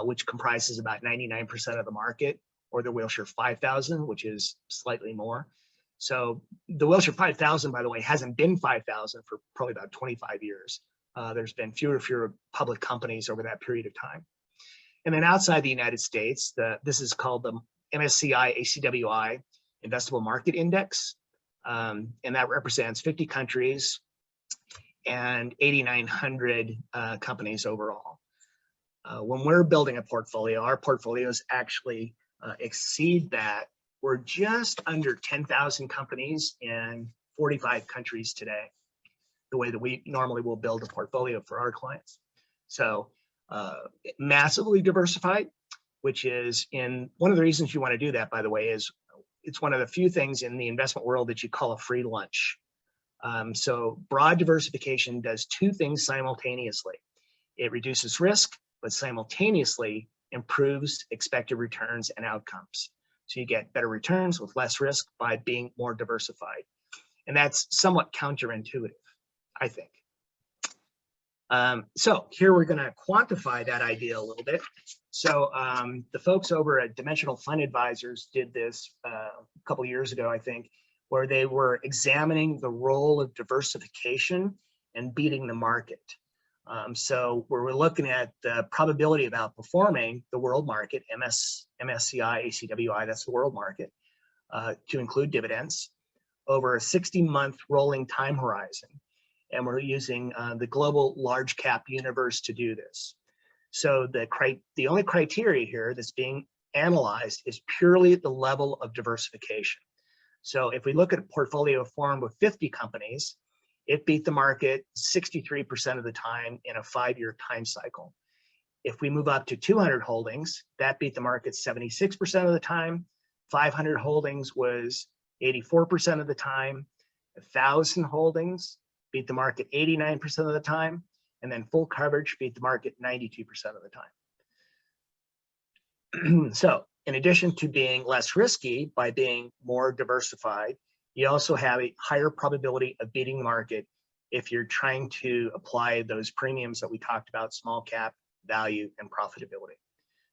which comprises about 99% of the market, or the Wilshire 5000, which is slightly more. So the Wilshire 5000, by the way, hasn't been 5,000 for probably about 25 years. There's been fewer and fewer public companies over that period of time. And then outside the United States, this is called the MSCI ACWI Investable Market Index. And that represents 50 countries and 8,900 companies overall. When we're building a portfolio, our portfolios actually exceed that. We're just under 10,000 companies in 45 countries today, the way that we normally will build a portfolio for our clients. So massively diversified, which is one of the reasons you want to do that, by the way, is it's one of the few things in the investment world that you call a free lunch. So broad diversification does two things simultaneously. It reduces risk, but simultaneously improves expected returns and outcomes. So you get better returns with less risk by being more diversified. And that's somewhat counterintuitive, I think. So here we're going to quantify that idea a little bit. So the folks over at Dimensional Fund Advisors did this a couple of years ago, I think, where they were examining the role of diversification and beating the market. So we're looking at the probability of outperforming the world market, MSCI, ACWI, that's the world market, to include dividends, over a 60-month rolling time horizon. And we're using the global large cap universe to do this. So the only criteria here that's being analyzed is purely the level of diversification. So if we look at a portfolio formed with 50 companies, it beat the market 63% of the time in a 5-year time cycle. If we move up to 200 holdings, that beat the market 76% of the time. 500 holdings was 84% of the time. 1,000 holdings beat the market 89% of the time. and then full coverage beat the market 92% of the time. So in addition to being less risky by being more diversified, you also have a higher probability of beating the market if you're trying to apply those premiums that we talked about: small cap, value, and profitability.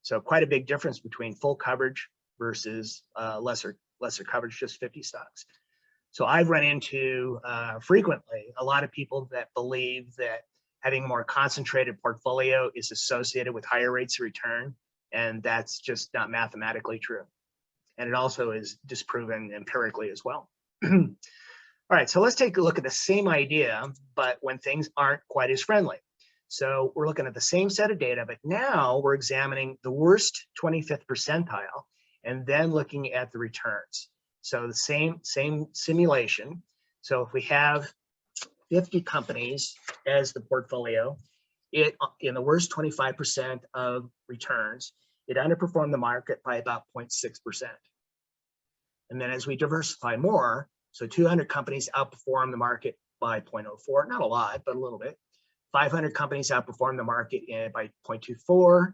So quite a big difference between full coverage versus lesser coverage, just 50 stocks. So I've run into frequently a lot of people that believe that having a more concentrated portfolio is associated with higher rates of return, and that's just not mathematically true. And it also is disproven empirically as well. All right, so let's take a look at the same idea, but when things aren't quite as friendly. So we're looking at the same set of data, but now we're examining the worst 25th percentile and then looking at the returns. So the same simulation. So if we have 50 companies as the portfolio, it in the worst 25% of returns, it underperformed the market by about 0.6%. And then as we diversify more, so 200 companies outperform the market by 0.04, not a lot, but a little bit. 500 companies outperform the market by 0.24,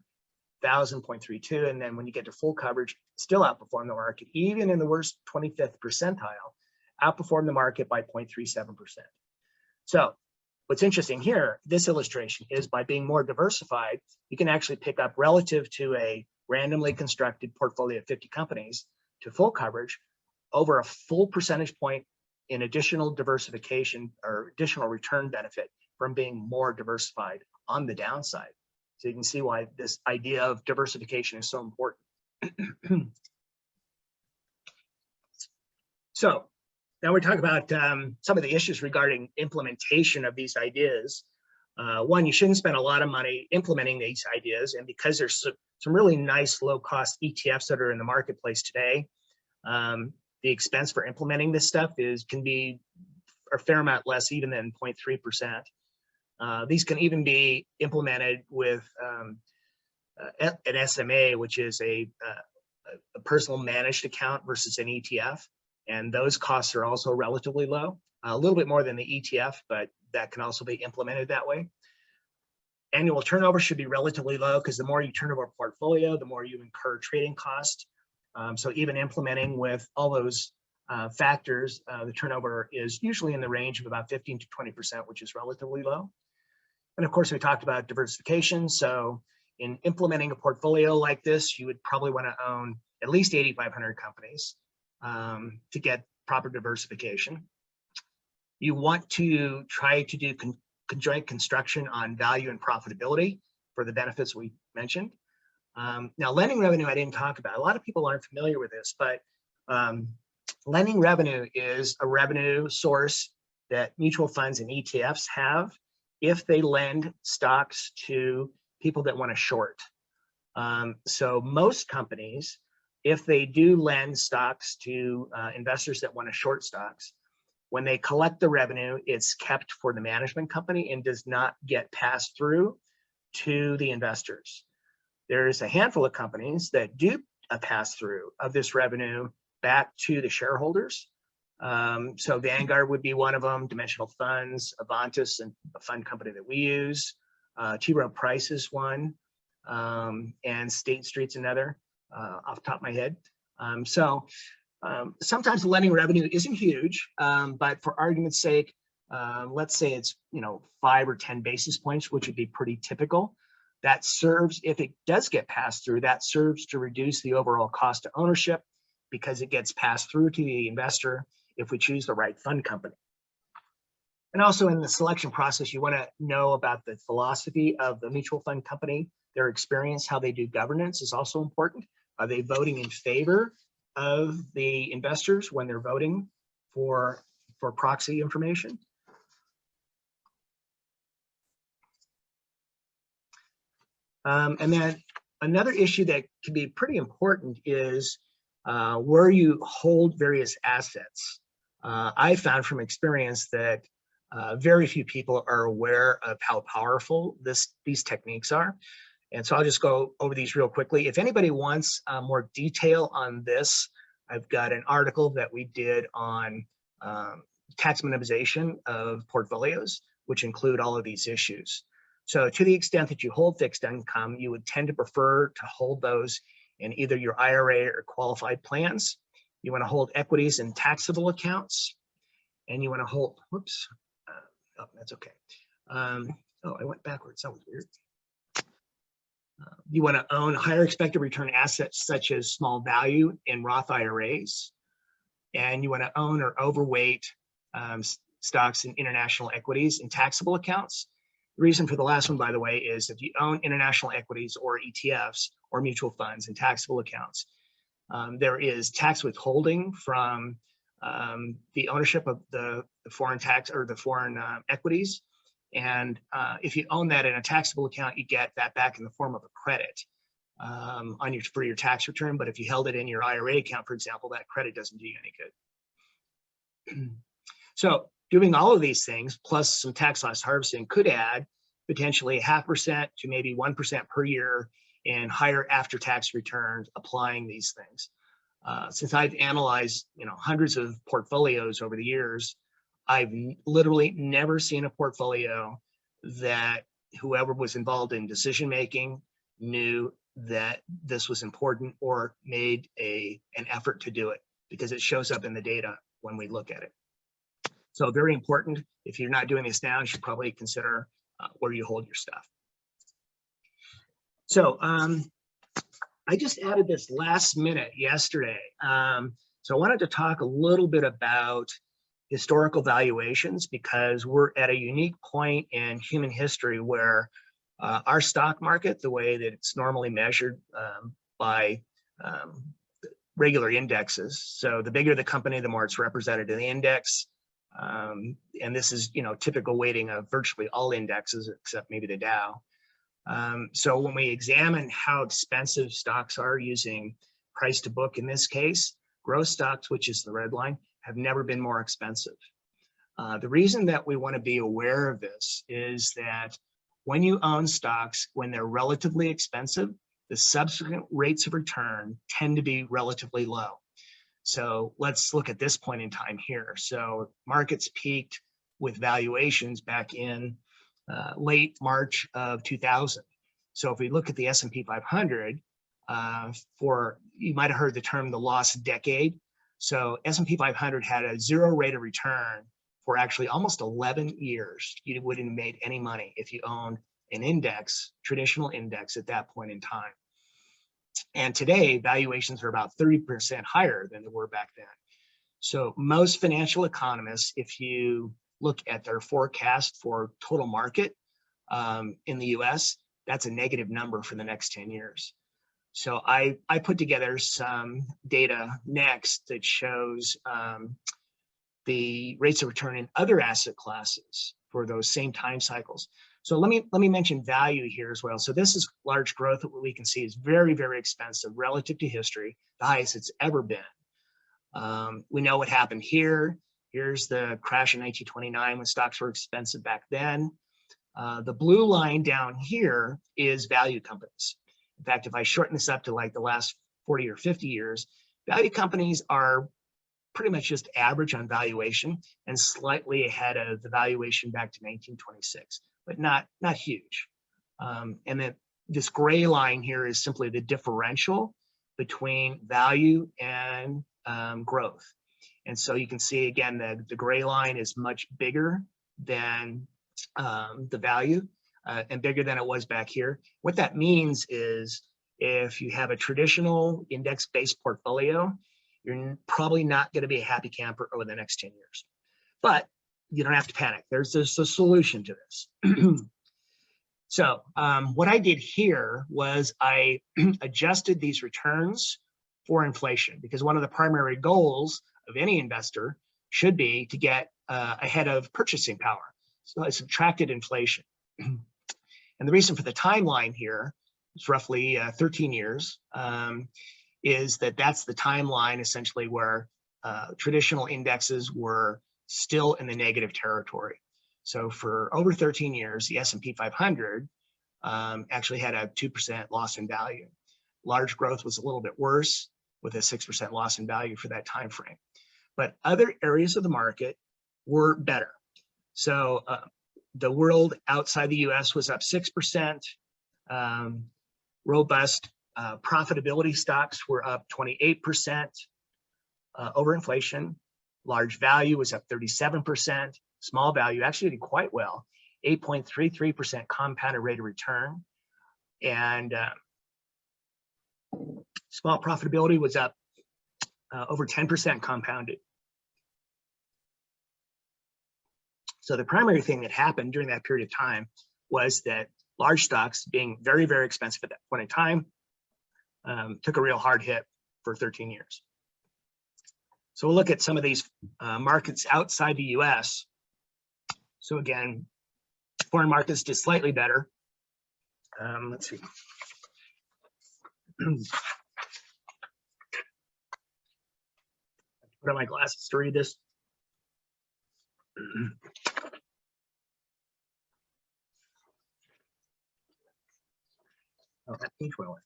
1,000, 0.32, and then when you get to full coverage, still outperform the market, even in the worst 25th percentile, outperform the market by 0.37%. So what's interesting here, this illustration, is by being more diversified, you can actually pick up relative to a randomly constructed portfolio of 50 companies to full coverage over a full percentage point in additional diversification or additional return benefit from being more diversified on the downside. So you can see why this idea of diversification is so important. So now we're talking about some of the issues regarding implementation of these ideas. One, you shouldn't spend a lot of money implementing these ideas, and because there's some really nice low-cost ETFs that are in the marketplace today, the expense for implementing this stuff can be a fair amount less even than 0.3%. These can even be implemented with an SMA, which is a personal managed account versus an ETF. And those costs are also relatively low, a little bit more than the ETF, but that can also be implemented that way. Annual turnover should be relatively low because the more you turn over a portfolio, the more you incur trading costs. So even implementing with all those factors, the turnover is usually in the range of about 15 to 20%, which is relatively low. And of course, we talked about diversification. So in implementing a portfolio like this, you would probably want to own at least 8,500 companies to get proper diversification. You want to try to do conjoint construction on value and profitability for the benefits we mentioned. Now, lending revenue, I didn't talk about. A lot of people aren't familiar with this, but lending revenue is a revenue source that mutual funds and ETFs have if they lend stocks to people that want to short. So most companies, if they do lend stocks to investors that want to short stocks, when they collect the revenue, it's kept for the management company and does not get passed through to the investors. There's a handful of companies that do a pass through of this revenue back to the shareholders. So Vanguard would be one of them, Dimensional Funds, Avantis, and a fund company that we use. T. Rowe Price is one, and State Street's another, off the top of my head. Sometimes the lending revenue isn't huge, but for argument's sake, let's say it's 5 or 10 basis points, which would be pretty typical. That serves, if it does get passed through, that serves to reduce the overall cost of ownership because it gets passed through to the investor if we choose the right fund company. And also in the selection process, you want to know about the philosophy of the mutual fund company, their experience, how they do governance is also important. Are they voting in favor of the investors when they're voting for proxy information? And then another issue that can be pretty important is where you hold various assets. I found from experience that very few people are aware of how powerful these techniques are. And so I'll just go over these real quickly. If anybody wants more detail on this, I've got an article that we did on tax minimization of portfolios, which include all of these issues. So to the extent that you hold fixed income, you would tend to prefer to hold those in either your IRA or qualified plans. You want to hold equities in taxable accounts, and you want to hold, whoops, oh, that's okay. Oh, I went backwards, that was weird. You want to own higher expected return assets such as small value in Roth IRAs, and you want to own or overweight stocks in international equities in taxable accounts. The reason for the last one, by the way, is if you own international equities or ETFs or mutual funds in taxable accounts, there is tax withholding from the ownership of the foreign tax or the foreign equities. And if you own that in a taxable account, you get that back in the form of a credit for your tax return. But if you held it in your IRA account, for example, that credit doesn't do you any good. So doing all of these things plus some tax loss harvesting could add potentially 0.5% to maybe 1% per year in higher after-tax returns applying these things. Since I've analyzed hundreds of portfolios over the years, I've literally never seen a portfolio that whoever was involved in decision making knew that this was important or made an effort to do it, because it shows up in the data when we look at it. So very important. If you're not doing this now, you should probably consider where you hold your stuff. So I just added this last minute yesterday. So I wanted to talk a little bit about historical valuations, because we're at a unique point in human history where our stock market, the way that it's normally measured by regular indexes. So the bigger the company, the more it's represented in the index. And this is, typical weighting of virtually all indexes except maybe the Dow. So when we examine how expensive stocks are using price to book, in this case, growth stocks, which is the red line, have never been more expensive. The reason that we want to be aware of this is that when you own stocks, when they're relatively expensive, the subsequent rates of return tend to be relatively low. So let's look at this point in time here. So markets peaked with valuations back in late March of 2000. So if we look at the S&P 500, you might have heard the term the lost decade. So S&P 500 had a zero rate of return for actually almost 11 years. You wouldn't have made any money if you owned an index, traditional index at that point in time. And today, valuations are about 30% higher than they were back then. So most financial economists, if you look at their forecast for total market in the US, that's a negative number for the next 10 years. So I put together some data next that shows the rates of return in other asset classes for those same time cycles. So let me mention value here as well. So this is large growth. What we can see is very, very expensive relative to history, the highest it's ever been. We know what happened here. Here's the crash in 1929 when stocks were expensive back then. The blue line down here is value companies. In fact, if I shorten this up to like the last 40 or 50 years, value companies are pretty much just average on valuation and slightly ahead of the valuation back to 1926, but not huge. And then this gray line here is simply the differential between value and growth. And so you can see again that the gray line is much bigger than the value and bigger than it was back here. What that means is if you have a traditional index-based portfolio, you're probably not going to be a happy camper over the next 10 years. But you don't have to panic. There's a solution to this. So what I did here was I adjusted these returns for inflation, because one of the primary goals of any investor should be to get ahead of purchasing power. So I subtracted inflation. And the reason for the timeline here, it's roughly 13 years, is that's the timeline essentially where traditional indexes were still in the negative territory. So for over 13 years, the S&P 500 actually had a 2% loss in value. Large growth was a little bit worse with a 6% loss in value for that time frame. But other areas of the market were better. So the world outside the US was up 6%. Robust profitability stocks were up 28% over inflation. Large value was up 37%. Small value actually did quite well, 8.33% compounded rate of return. And small profitability was up over 10% compounded. So the primary thing that happened during that period of time was that large stocks, being very, very expensive at that point in time, took a real hard hit for 13 years. So we'll look at some of these markets outside the US. So again, foreign markets did slightly better. Let's see. Put on my glasses to read this. Oh, that page went away.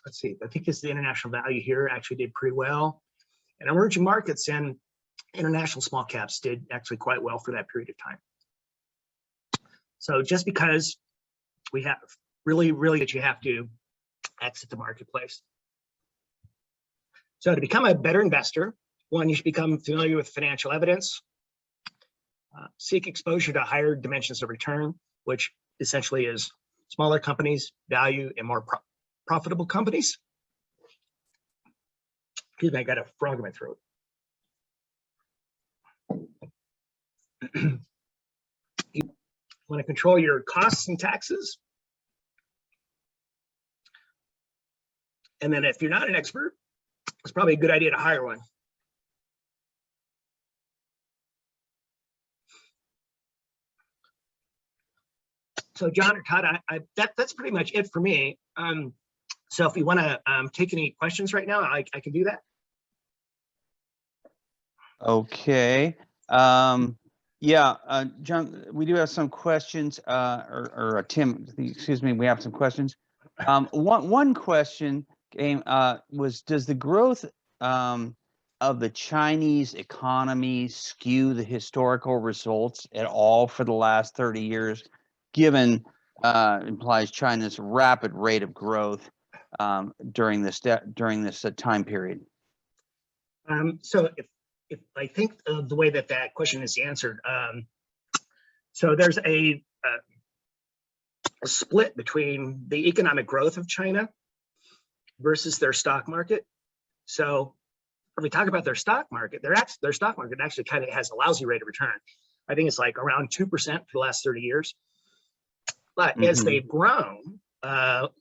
Let's see. I think this is the international value here. Actually did pretty well. And emerging markets and international small caps did actually quite well for that period of time. So just because we have really that you have to exit the marketplace. So to become a better investor, one, you should become familiar with financial evidence, seek exposure to higher dimensions of return, which essentially is smaller companies, value, and more profitable companies. Excuse me, I got a frog in my throat. You want to control your costs and taxes. And then if you're not an expert, it's probably a good idea to hire one. So John or Todd, that's pretty much it for me. So if you want to take any questions right now, I can do that. Okay. Yeah, John, we do have some questions, or Tim, excuse me, we have some questions. One question came, was, does the growth of the Chinese economy skew the historical results at all for the last 30 years, given implies China's rapid rate of growth during this time period? So if I think of the way that question is answered, so there's a split between the economic growth of China versus their stock market. So when we talk about their stock market, their stock market actually kind of has a lousy rate of return. I think it's like around 2% for the last 30 years. But as they've grown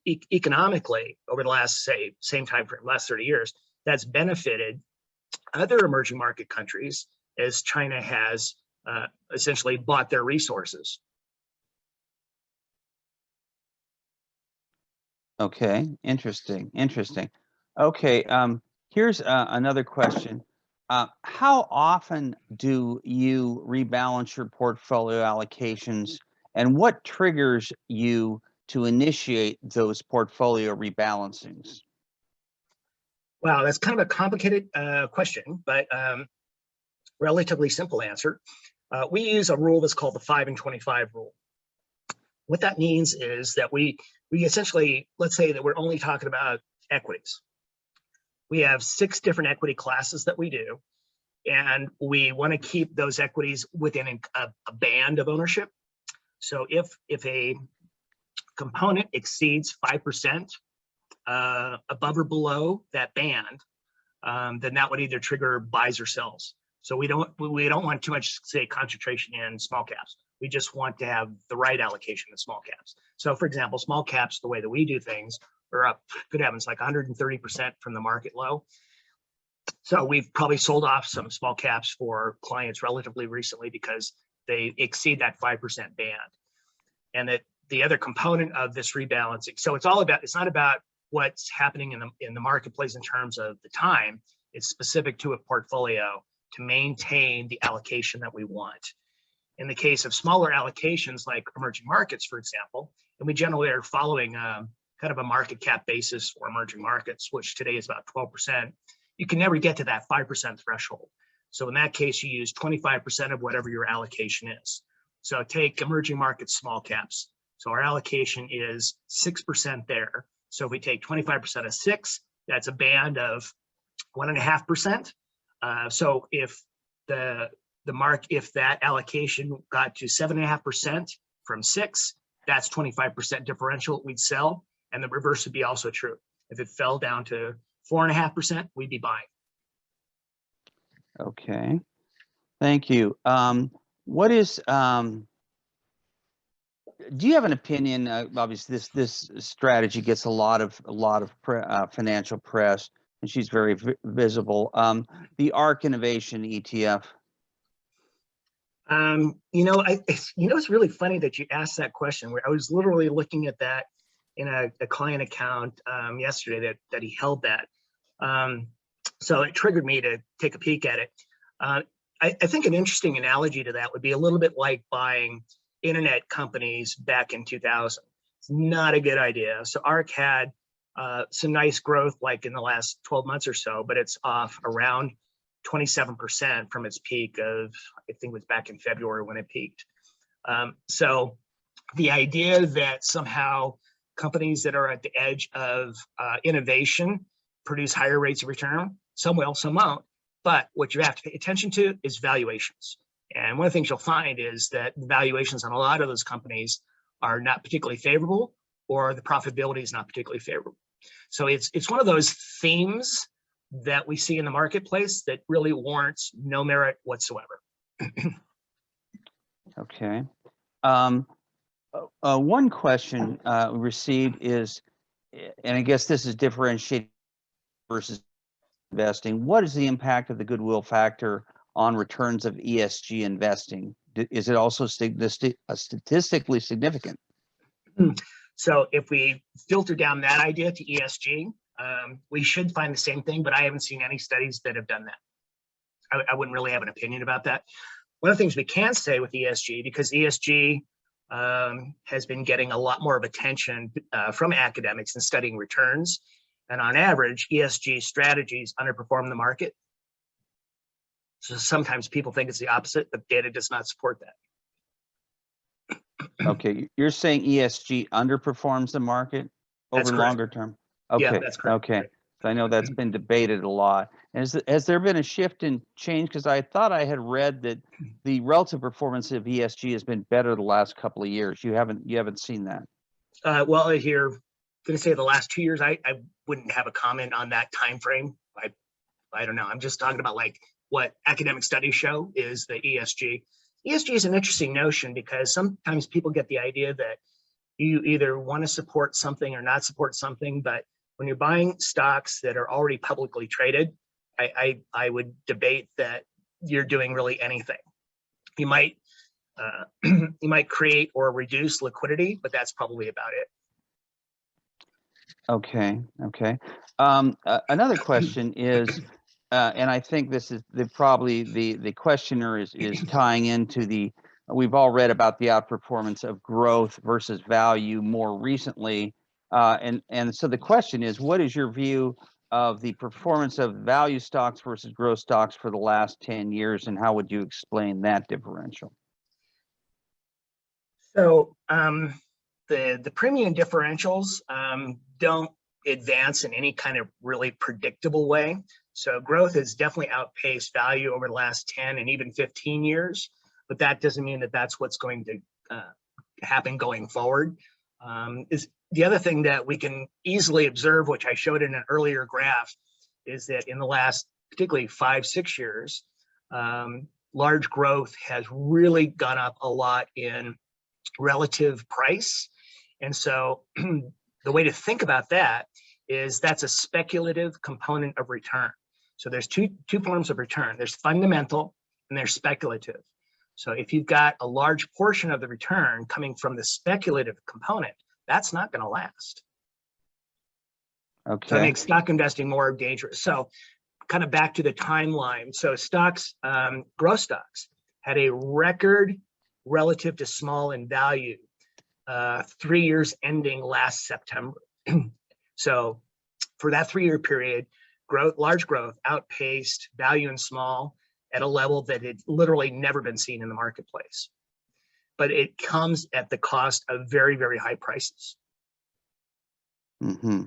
economically over the last, say, same time frame, last 30 years, that's benefited other emerging market countries as China has essentially bought their resources. Okay, interesting. Okay, here's another question. How often do you rebalance your portfolio allocations, and what triggers you to initiate those portfolio rebalancings? Wow, that's kind of a complicated question, but relatively simple answer. We use a rule that's called the 5 and 25 rule. What that means is that we essentially, let's say that we're only talking about equities. We have 6 different equity classes that we do, and we want to keep those equities within a band of ownership. So if a component exceeds 5% above or below that band, then that would either trigger buys or sells. So we don't want too much, say, concentration in small caps. We just want to have the right allocation of small caps. So for example, small caps, the way that we do things, are up, good heavens, like 130% from the market low. So we've probably sold off some small caps for clients relatively recently because they exceed that 5% band. And that the other component of this rebalancing, so it's not about what's happening in the marketplace in terms of the time. It's specific to a portfolio to maintain the allocation that we want. In the case of smaller allocations like emerging markets, for example, and we generally are following kind of a market cap basis for emerging markets, which today is about 12%, you can never get to that 5% threshold. So in that case, you use 25% of whatever your allocation is. So take emerging markets, small caps. So our allocation is 6% there. So if we take 25% of 6, that's a band of 1.5%. So if if that allocation got to 7.5% from 6, that's 25% differential we'd sell, and the reverse would be also true. If it fell down to 4.5%, we'd be buying. Okay, thank you. What is do you have an opinion? Obviously, this strategy gets a lot of financial press, and she's very visible. The ARK Innovation ETF. It's really funny that you asked that question. Where I was literally looking at that in a client account yesterday that he held that. So it triggered me to take a peek at it. I think an interesting analogy to that would be a little bit like buying internet companies back in 2000. It's not a good idea. So ARK had some nice growth like in the last 12 months or so, but it's off around 27% from its peak of, I think it was back in February when it peaked. So the idea that somehow companies that are at the edge of innovation produce higher rates of return, some will, some won't. But what you have to pay attention to is valuations. And one of the things you'll find is that valuations on a lot of those companies are not particularly favorable, or the profitability is not particularly favorable. So it's one of those themes that we see in the marketplace that really warrants no merit whatsoever. Okay. One question we received is, and I guess this is differentiating versus investing. What is the impact of the goodwill factor on returns of ESG investing? Is it also statistically significant? So if we filter down that idea to ESG, we should find the same thing, but I haven't seen any studies that have done that. I wouldn't really have an opinion about that. One of the things we can say with ESG, because ESG has been getting a lot more of attention from academics in studying returns, and on average, ESG strategies underperform the market. So sometimes people think it's the opposite, but data does not support that. Okay, you're saying ESG underperforms the market over longer term? Okay, yeah, that's correct. Okay, so I know that's been debated a lot. And has there been a shift in change? Because I thought I had read that the relative performance of ESG has been better the last couple of years. You haven't seen that? Well, here, going to say the last 2 years, I wouldn't have a comment on that time frame. I don't know. I'm just talking about like what academic studies show is the ESG. ESG is an interesting notion because sometimes people get the idea that you either want to support something or not support something, but when you're buying stocks that are already publicly traded, I would debate that you're doing really anything. You might create or reduce liquidity, but that's probably about it. Okay. Another question is, and I think this is probably the questioner is tying into we've all read about the outperformance of growth versus value more recently. And so the question is, what is your view of the performance of value stocks versus growth stocks for the last 10 years, and how would you explain that differential? So the premium differentials don't advance in any kind of really predictable way. So growth has definitely outpaced value over the last 10 and even 15 years, but that doesn't mean that that's what's going to happen going forward. Is the other thing that we can easily observe, which I showed in an earlier graph, is that in the last particularly 5-6 years, large growth has really gone up a lot in relative price. And so the way to think about that is that's a speculative component of return. So there's two forms of return. There's fundamental and there's speculative. So if you've got a large portion of the return coming from the speculative component, that's not going to last. Okay. So it makes stock investing more dangerous. So kind of back to the timeline. So stocks, growth stocks had a record relative to small in value 3 years ending last September. So for that 3-year period, large growth outpaced value in small at a level that had literally never been seen in the marketplace. But it comes at the cost of very, very high prices. Mm-hmm.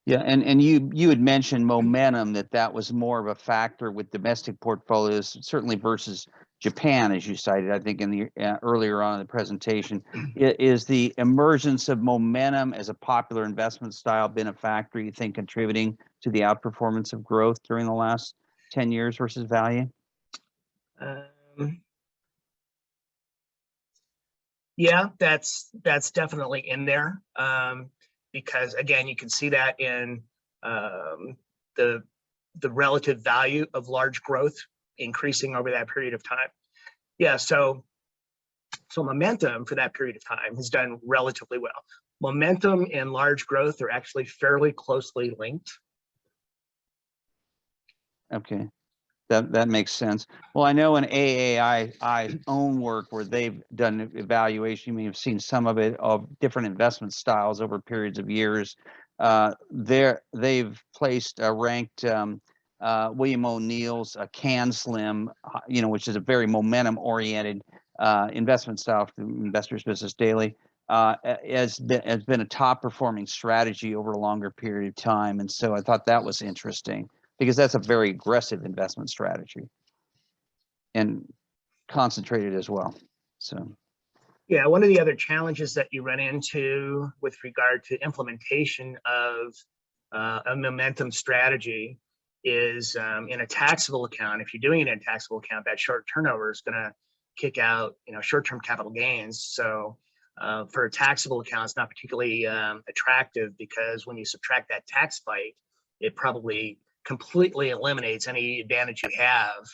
Yeah, and you had mentioned momentum, that was more of a factor with domestic portfolios, certainly versus Japan, as you cited, I think in the earlier on in the presentation. Is the emergence of momentum as a popular investment style been a factor, you think, contributing to the outperformance of growth during the last 10 years versus value? Yeah, that's definitely in there. Because again, you can see that in the relative value of large growth increasing over that period of time. Yeah, so momentum for that period of time has done relatively well. Momentum and large growth are actually fairly closely linked. Okay, that makes sense. Well, I know in AAI's own work where they've done evaluation, you may have seen some of it, of different investment styles over periods of years. They've placed ranked William O'Neill's CanSlim, which is a very momentum-oriented investment style from Investors Business Daily, has been a top-performing strategy over a longer period of time. And so I thought that was interesting, because that's a very aggressive investment strategy and concentrated as well. So, yeah, one of the other challenges that you run into with regard to implementation of a momentum strategy is in a taxable account. If you're doing it in a taxable account, that short turnover is going to kick out, short-term capital gains. So for a taxable account, it's not particularly attractive, because when you subtract that tax bite, it probably completely eliminates any advantage you have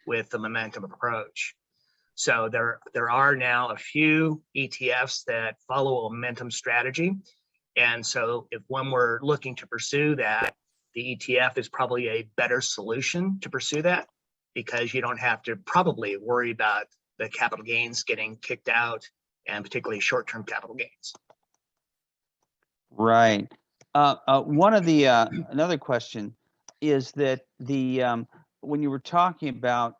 with the momentum approach. So there are now a few ETFs that follow a momentum strategy. And so if one were looking to pursue that, the ETF is probably a better solution to pursue that, because you don't have to probably worry about the capital gains getting kicked out, and particularly short-term capital gains. right. One of the another question is that when you were talking about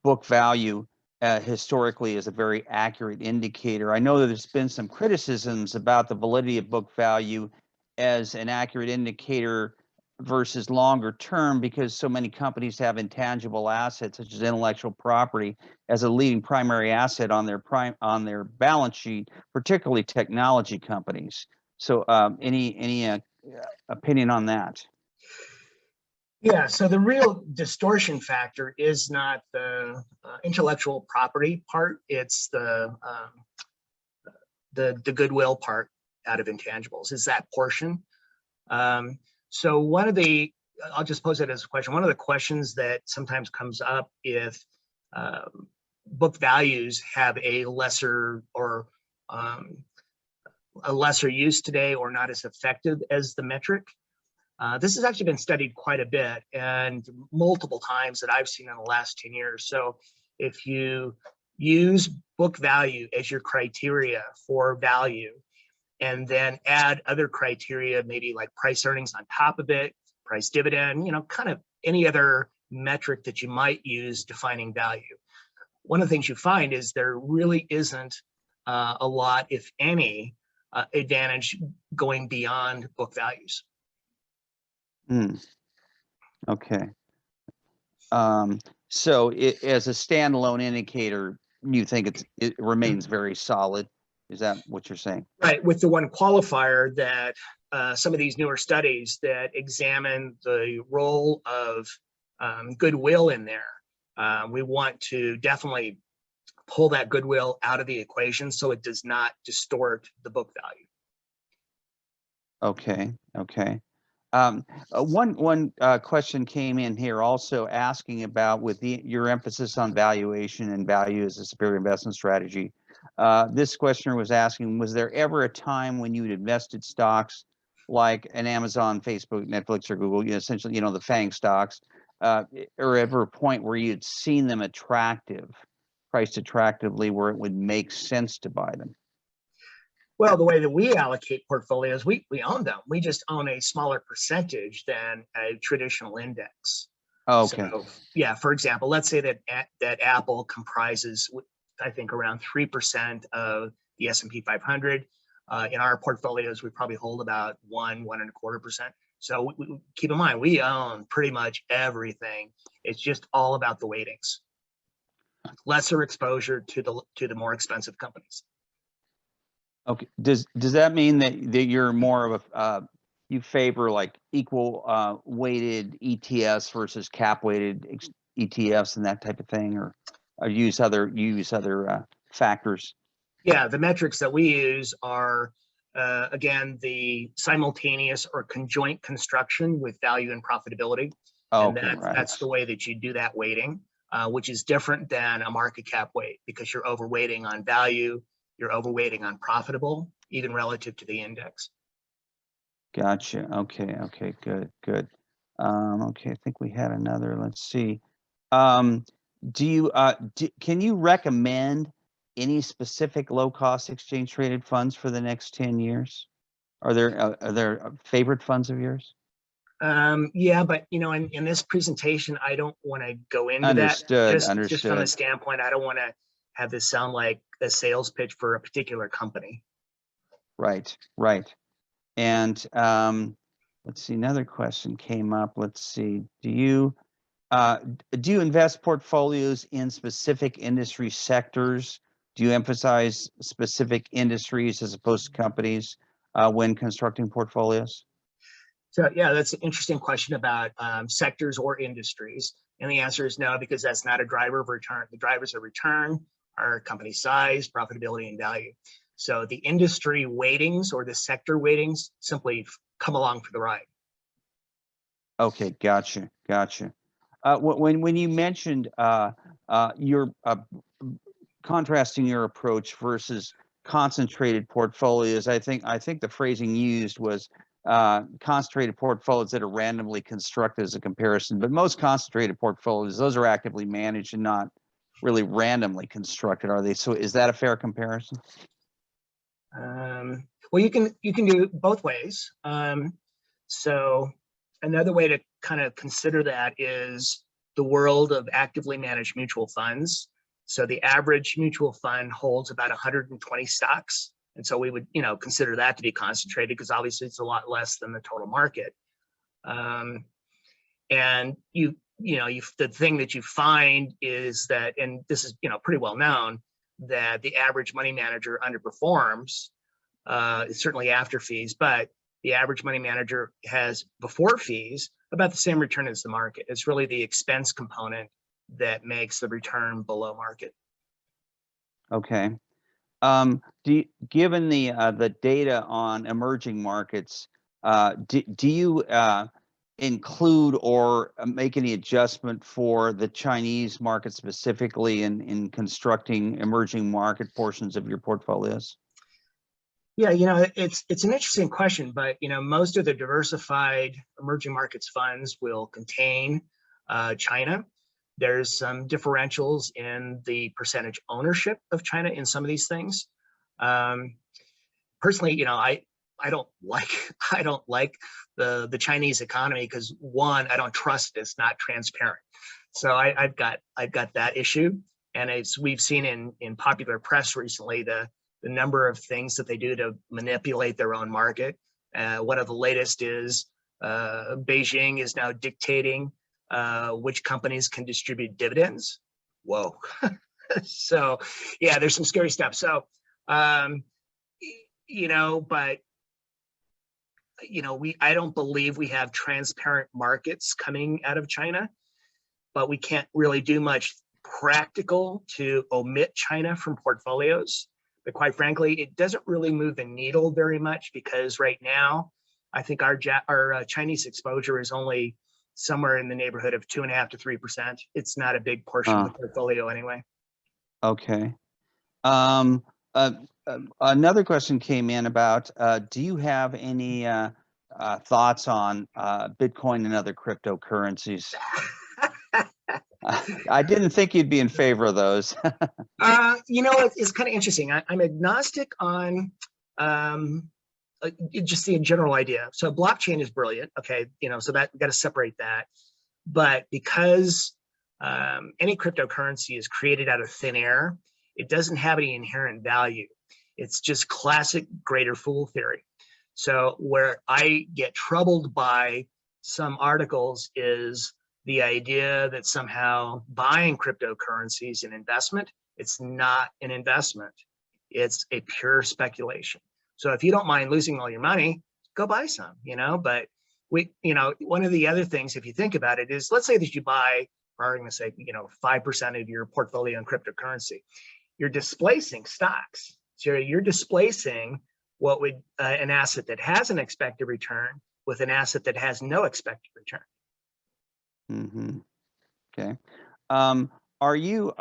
book value historically is a very accurate indicator, I know that there's been some criticisms about the validity of book value as an accurate indicator versus longer term, because so many companies have intangible assets such as intellectual property as a leading primary asset on their balance sheet, particularly technology companies. So any opinion on that? Yeah, so the real distortion factor is not the intellectual property part; it's the goodwill part out of intangibles. Is that portion? So one of the, I'll just pose it as a question. One of the questions that sometimes comes up if book values have a lesser or a lesser use today, or not as effective as the metric. This has actually been studied quite a bit, and multiple times that I've seen in the last 10 years. So if you use book value as your criteria for value, and then add other criteria, maybe like price earnings on top of it, price dividend, kind of any other metric that you might use defining value. One of the things you find is there really isn't a lot, if any, advantage going beyond book values. Okay. So as a standalone indicator, you think it remains very solid? Is that what you're saying? Right, with the one qualifier that some of these newer studies that examine the role of goodwill in there, we want to definitely pull that goodwill out of the equation so it does not distort the book value. Okay. One question came in here also asking about, with your emphasis on valuation and value as a superior investment strategy. This questioner was asking, was there ever a time when you'd invested stocks like an Amazon, Facebook, Netflix, or Google, essentially, the FANG stocks, or ever a point where you'd seen them priced attractively, where it would make sense to buy them? Well, the way that we allocate portfolios, we own them. We just own a smaller percentage than a traditional index. Okay. So, yeah, for example, let's say that that Apple comprises, I think, around 3% of the S&P 500. In our portfolios, we probably hold about 1.25%. So keep in mind, we own pretty much everything. It's just all about the weightings. Lesser exposure to the more expensive companies. Okay. Does that mean that you're more of a you favor like equal weighted ETFs versus cap weighted ETFs and that type of thing, or you use other factors? Yeah, the metrics that we use are again the simultaneous or conjoint construction with value and profitability, and Okay, right. that's the way that you do that weighting, which is different than a market cap weight because you're overweighting on value, you're overweighting on profitable, even relative to the index. Gotcha. Okay, good. Okay, I think we had another. Let's see. Do you can you recommend any specific low cost exchange traded funds for the next 10 years? Are there favorite funds of yours? Yeah, but in this presentation, I don't want to go into Understood. that. Just from the Understood. standpoint, I don't want to have this sound like a sales pitch for a particular company. Right. And let's see, another question came up. Let's see. Do you invest portfolios in specific industry sectors? Do you emphasize specific industries as opposed to companies when constructing portfolios? So yeah, that's an interesting question about sectors or industries. And the answer is no, because that's not a driver of return. The drivers of return are company size, profitability, and value. So the industry weightings or the sector weightings simply come along for the ride. Okay, gotcha. When you mentioned your contrasting your approach versus concentrated portfolios, I think the phrasing used was concentrated portfolios that are randomly constructed as a comparison. But most concentrated portfolios, those are actively managed and not really randomly constructed, are they? So is that a fair comparison? Well, you can do both ways. So another way to kind of consider that is the world of actively managed mutual funds. So the average mutual fund holds about 120 stocks. And so we would, consider that to be concentrated because obviously it's a lot less than the total market. And the thing that you find is that, and this is, pretty well known, that the average money manager underperforms, certainly after fees, but the average money manager has before fees about the same return as the market. It's really the expense component that makes the return below market. Okay. Given the data on emerging markets, do you include or make any adjustment for the Chinese market specifically in constructing emerging market portions of your portfolios? Yeah, it's an interesting question, but most of the diversified emerging markets funds will contain China. There's some differentials in the percentage ownership of China in some of these things. Personally, I don't like the Chinese economy because one, I don't trust it's not transparent. So I've got that issue, and as we've seen in popular press recently, the number of things that they do to manipulate their own market. One of the latest is Beijing is now dictating which companies can distribute dividends. Whoa. So yeah, there's some scary stuff. So, but I don't believe we have transparent markets coming out of China, but we can't really do much practical to omit China from portfolios. But quite frankly, it doesn't really move the needle very much because right now, I think our Chinese exposure is only somewhere in the neighborhood of 2.5% to 3%. It's not a big portion of the portfolio anyway. Okay. Another question came in about, do you have any thoughts on Bitcoin and other cryptocurrencies? I didn't think you'd be in favor of those. It's kind of interesting. I'm agnostic on just the general idea. So blockchain is brilliant. Okay, so that got to separate that. But because any cryptocurrency is created out of thin air, it doesn't have any inherent value. It's just classic greater fool theory. So where I get troubled by some articles is the idea that somehow buying cryptocurrency is an investment. It's not an investment. It's a pure speculation. So if you don't mind losing all your money, go buy some, but one of the other things, if you think about it, is let's say that you buy, for argument's sake, 5% of your portfolio in cryptocurrency. You're displacing stocks. So you're displacing what would an asset that has an expected return with an asset that has no expected return. Mm-hmm. Okay. Are you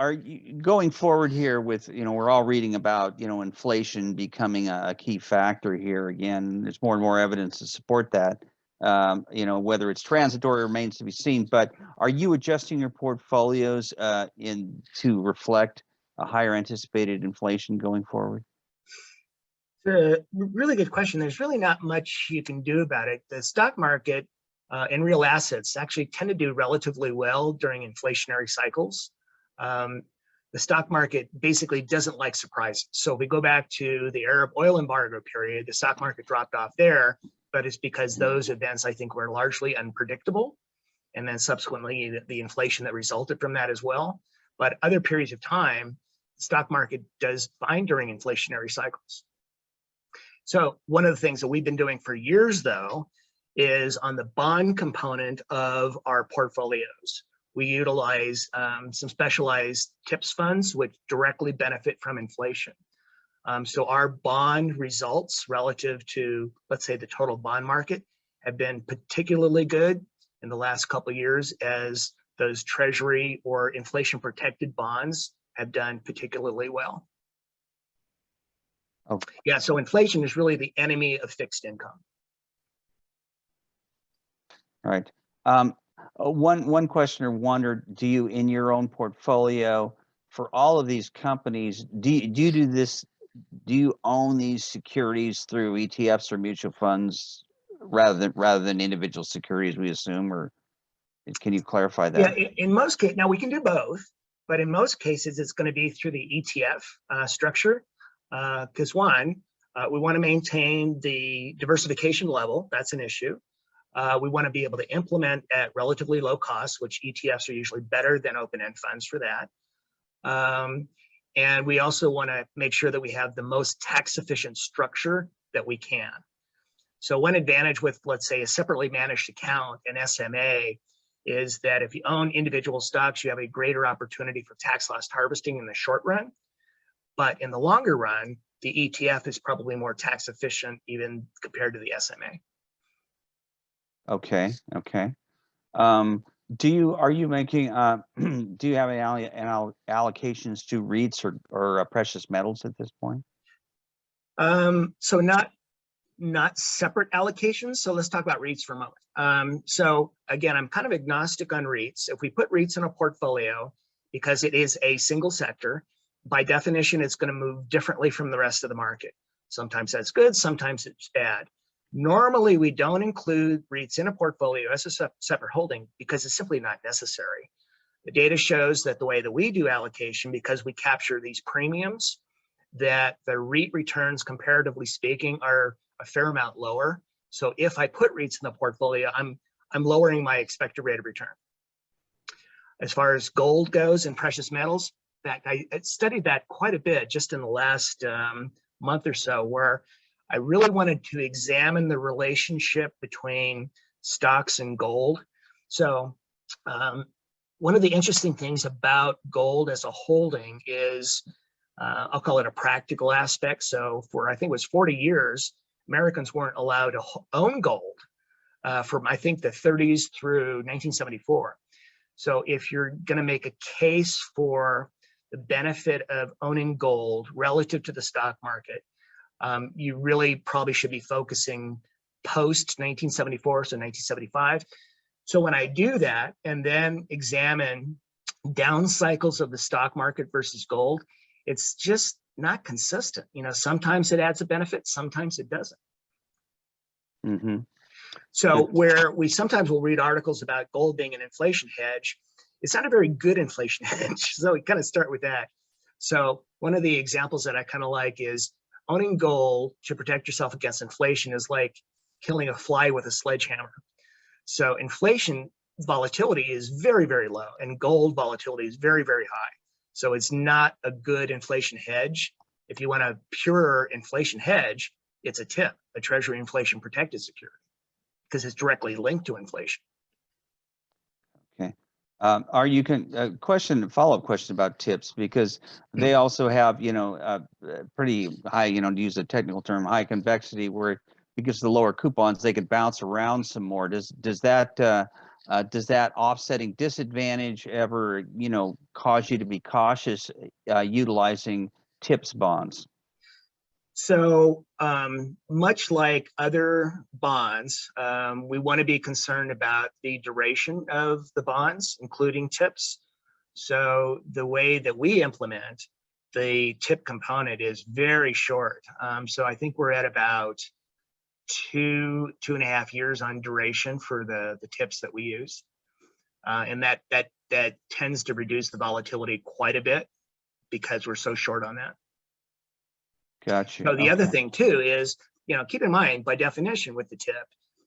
going forward here with, we're all reading about, inflation becoming a key factor here again. There's more and more evidence to support that. Whether it's transitory remains to be seen, but are you adjusting your portfolios to reflect a higher anticipated inflation going forward? It's a really good question. There's really not much you can do about it. The stock market and real assets actually tend to do relatively well during inflationary cycles. The stock market basically doesn't like surprises. So if we go back to the Arab oil embargo period, the stock market dropped off there, but it's because those events, I think, were largely unpredictable. And then subsequently, the inflation that resulted from that as well. But other periods of time, the stock market does fine during inflationary cycles. So one of the things that we've been doing for years, though, is on the bond component of our portfolios. We utilize some specialized TIPS funds, which directly benefit from inflation. So our bond results relative to, let's say, the total bond market have been particularly good in the last couple of years, as those treasury or inflation protected bonds have done particularly well. Oh. Yeah, so inflation is really the enemy of fixed income. All right. One questioner wondered, do you, in your own portfolio, for all of these companies, do you do this? Do you own these securities through ETFs or mutual funds rather than individual securities, we assume, or can you clarify that? Yeah, in most cases, now we can do both, but in most cases, it's going to be through the ETF structure. Because one, we want to maintain the diversification level. That's an issue. We want to be able to implement at relatively low cost, which ETFs are usually better than open-end funds for that. And we also want to make sure that we have the most tax-efficient structure that we can. So one advantage with, let's say, a separately managed account, an SMA, is that if you own individual stocks, you have a greater opportunity for tax loss harvesting in the short run. But in the longer run, the ETF is probably more tax efficient even compared to the SMA. Okay. Do you making do you have any allocations to REITs or precious metals at this point? So not separate allocations. So let's talk about REITs for a moment. So again, I'm kind of agnostic on REITs. If we put REITs in a portfolio, because it is a single sector, by definition, it's going to move differently from the rest of the market. Sometimes that's good, sometimes it's bad. Normally, we don't include REITs in a portfolio as a separate holding because it's simply not necessary. The data shows that the way that we do allocation, because we capture these premiums, that the REIT returns, comparatively speaking, are a fair amount lower. So if I put REITs in the portfolio, I'm lowering my expected rate of return. As far as gold goes and precious metals, I studied that quite a bit just in the last month or so, where I really wanted to examine the relationship between stocks and gold. So one of the interesting things about gold as a holding is, I'll call it a practical aspect. So for, I think it was 40 years, Americans weren't allowed to own gold from, I think, the 30s through 1974. So if you're going to make a case for the benefit of owning gold relative to the stock market, you really probably should be focusing post 1974, so 1975. So when I do that and then examine down cycles of the stock market versus gold, it's just not consistent. Sometimes it adds a benefit, sometimes it doesn't. Mm-hmm. So where we sometimes will read articles about gold being an inflation hedge, it's not a very good inflation hedge. So we kind of start with that. So one of the examples that I kind of like is owning gold to protect yourself against inflation is like killing a fly with a sledgehammer. So inflation volatility is very, very low, and gold volatility is very, very high. So it's not a good inflation hedge. If you want a pure inflation hedge, it's a TIP, a Treasury inflation protected security, because it's directly linked to inflation. Okay. Are you can follow-up question about TIPS, because they also have, pretty high, to use a technical term, high convexity, where because of the lower coupons, they could bounce around some more. Does that offsetting disadvantage ever, cause you to be cautious utilizing TIPS bonds? So much like other bonds, we want to be concerned about the duration of the bonds, including TIPS. So the way that we implement the TIP component is very short. So I think we're at about 2.5 years on duration for the TIPS that we use. And that tends to reduce the volatility quite a bit because we're so short on that. Gotcha. So the other thing too is, keep in mind, by definition with the TIP,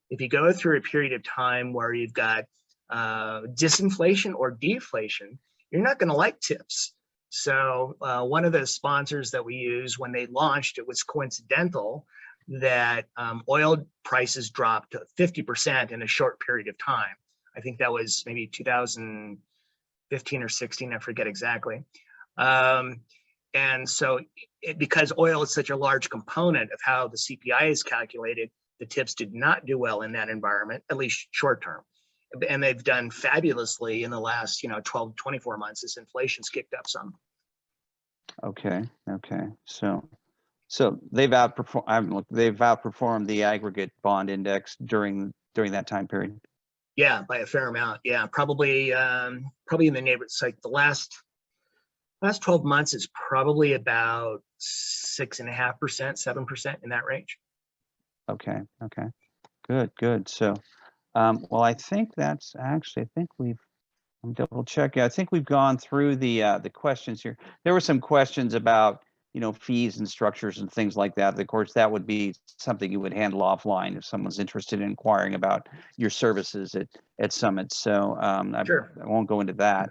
if you go through a period of time where you've got disinflation or deflation, you're not going to like TIPS. So one of the sponsors that we used when they launched, it was coincidental that oil prices dropped 50% in a short period of time. I think that was maybe 2015 or 16, I forget exactly. And so because oil is such a large component of how the CPI is calculated, the TIPS did not do well in that environment, at least short term. And they've done fabulously in the last 12, 24 months as inflation's kicked up some. Okay. So they've outperformed the aggregate bond index during that time period. Yeah, by a fair amount. Yeah, probably in the neighborhood. It's like the last 12 months is probably about 6.5%, 7% in that range. Okay. Good. So, well, I think that's actually, I'm double checking. I think we've gone through the questions here. There were some questions about, fees and structures and things like that. Of course, that would be something you would handle offline if someone's interested in inquiring about your services at Summit. So Sure. I won't go into that.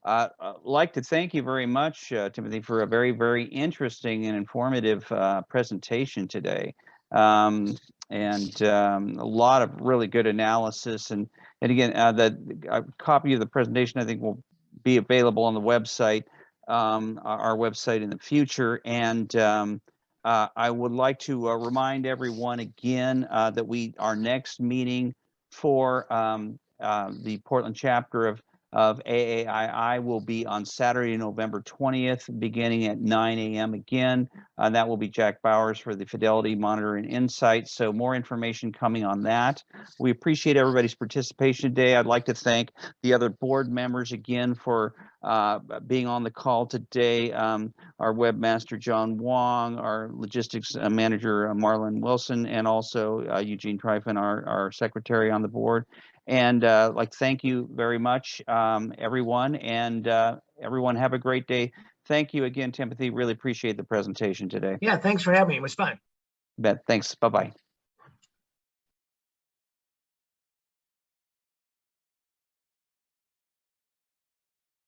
I'd like to thank you very much, Timothy, for a very, very interesting and informative presentation today. A lot of really good analysis. And again, a copy of the presentation, I think, will be available on the website, our website in the future. And I would like to remind everyone again that our next meeting for the Portland chapter of AAII will be on Saturday, November 20th, beginning at 9 a.m. again. That will be Jack Bowers for the Fidelity Monitor and Insight. So more information coming on that. We appreciate everybody's participation today. I'd like to thank the other board members again for being on the call today. Our webmaster, John Wong, our logistics manager, Marlon Wilson, and also Eugene Tryfon, our secretary on the board. And thank you very much, everyone, and everyone have a great day. Thank you again, Timothy. Really appreciate the presentation today. Yeah, thanks for having me. It was fun. Bet. Thanks. Bye-bye.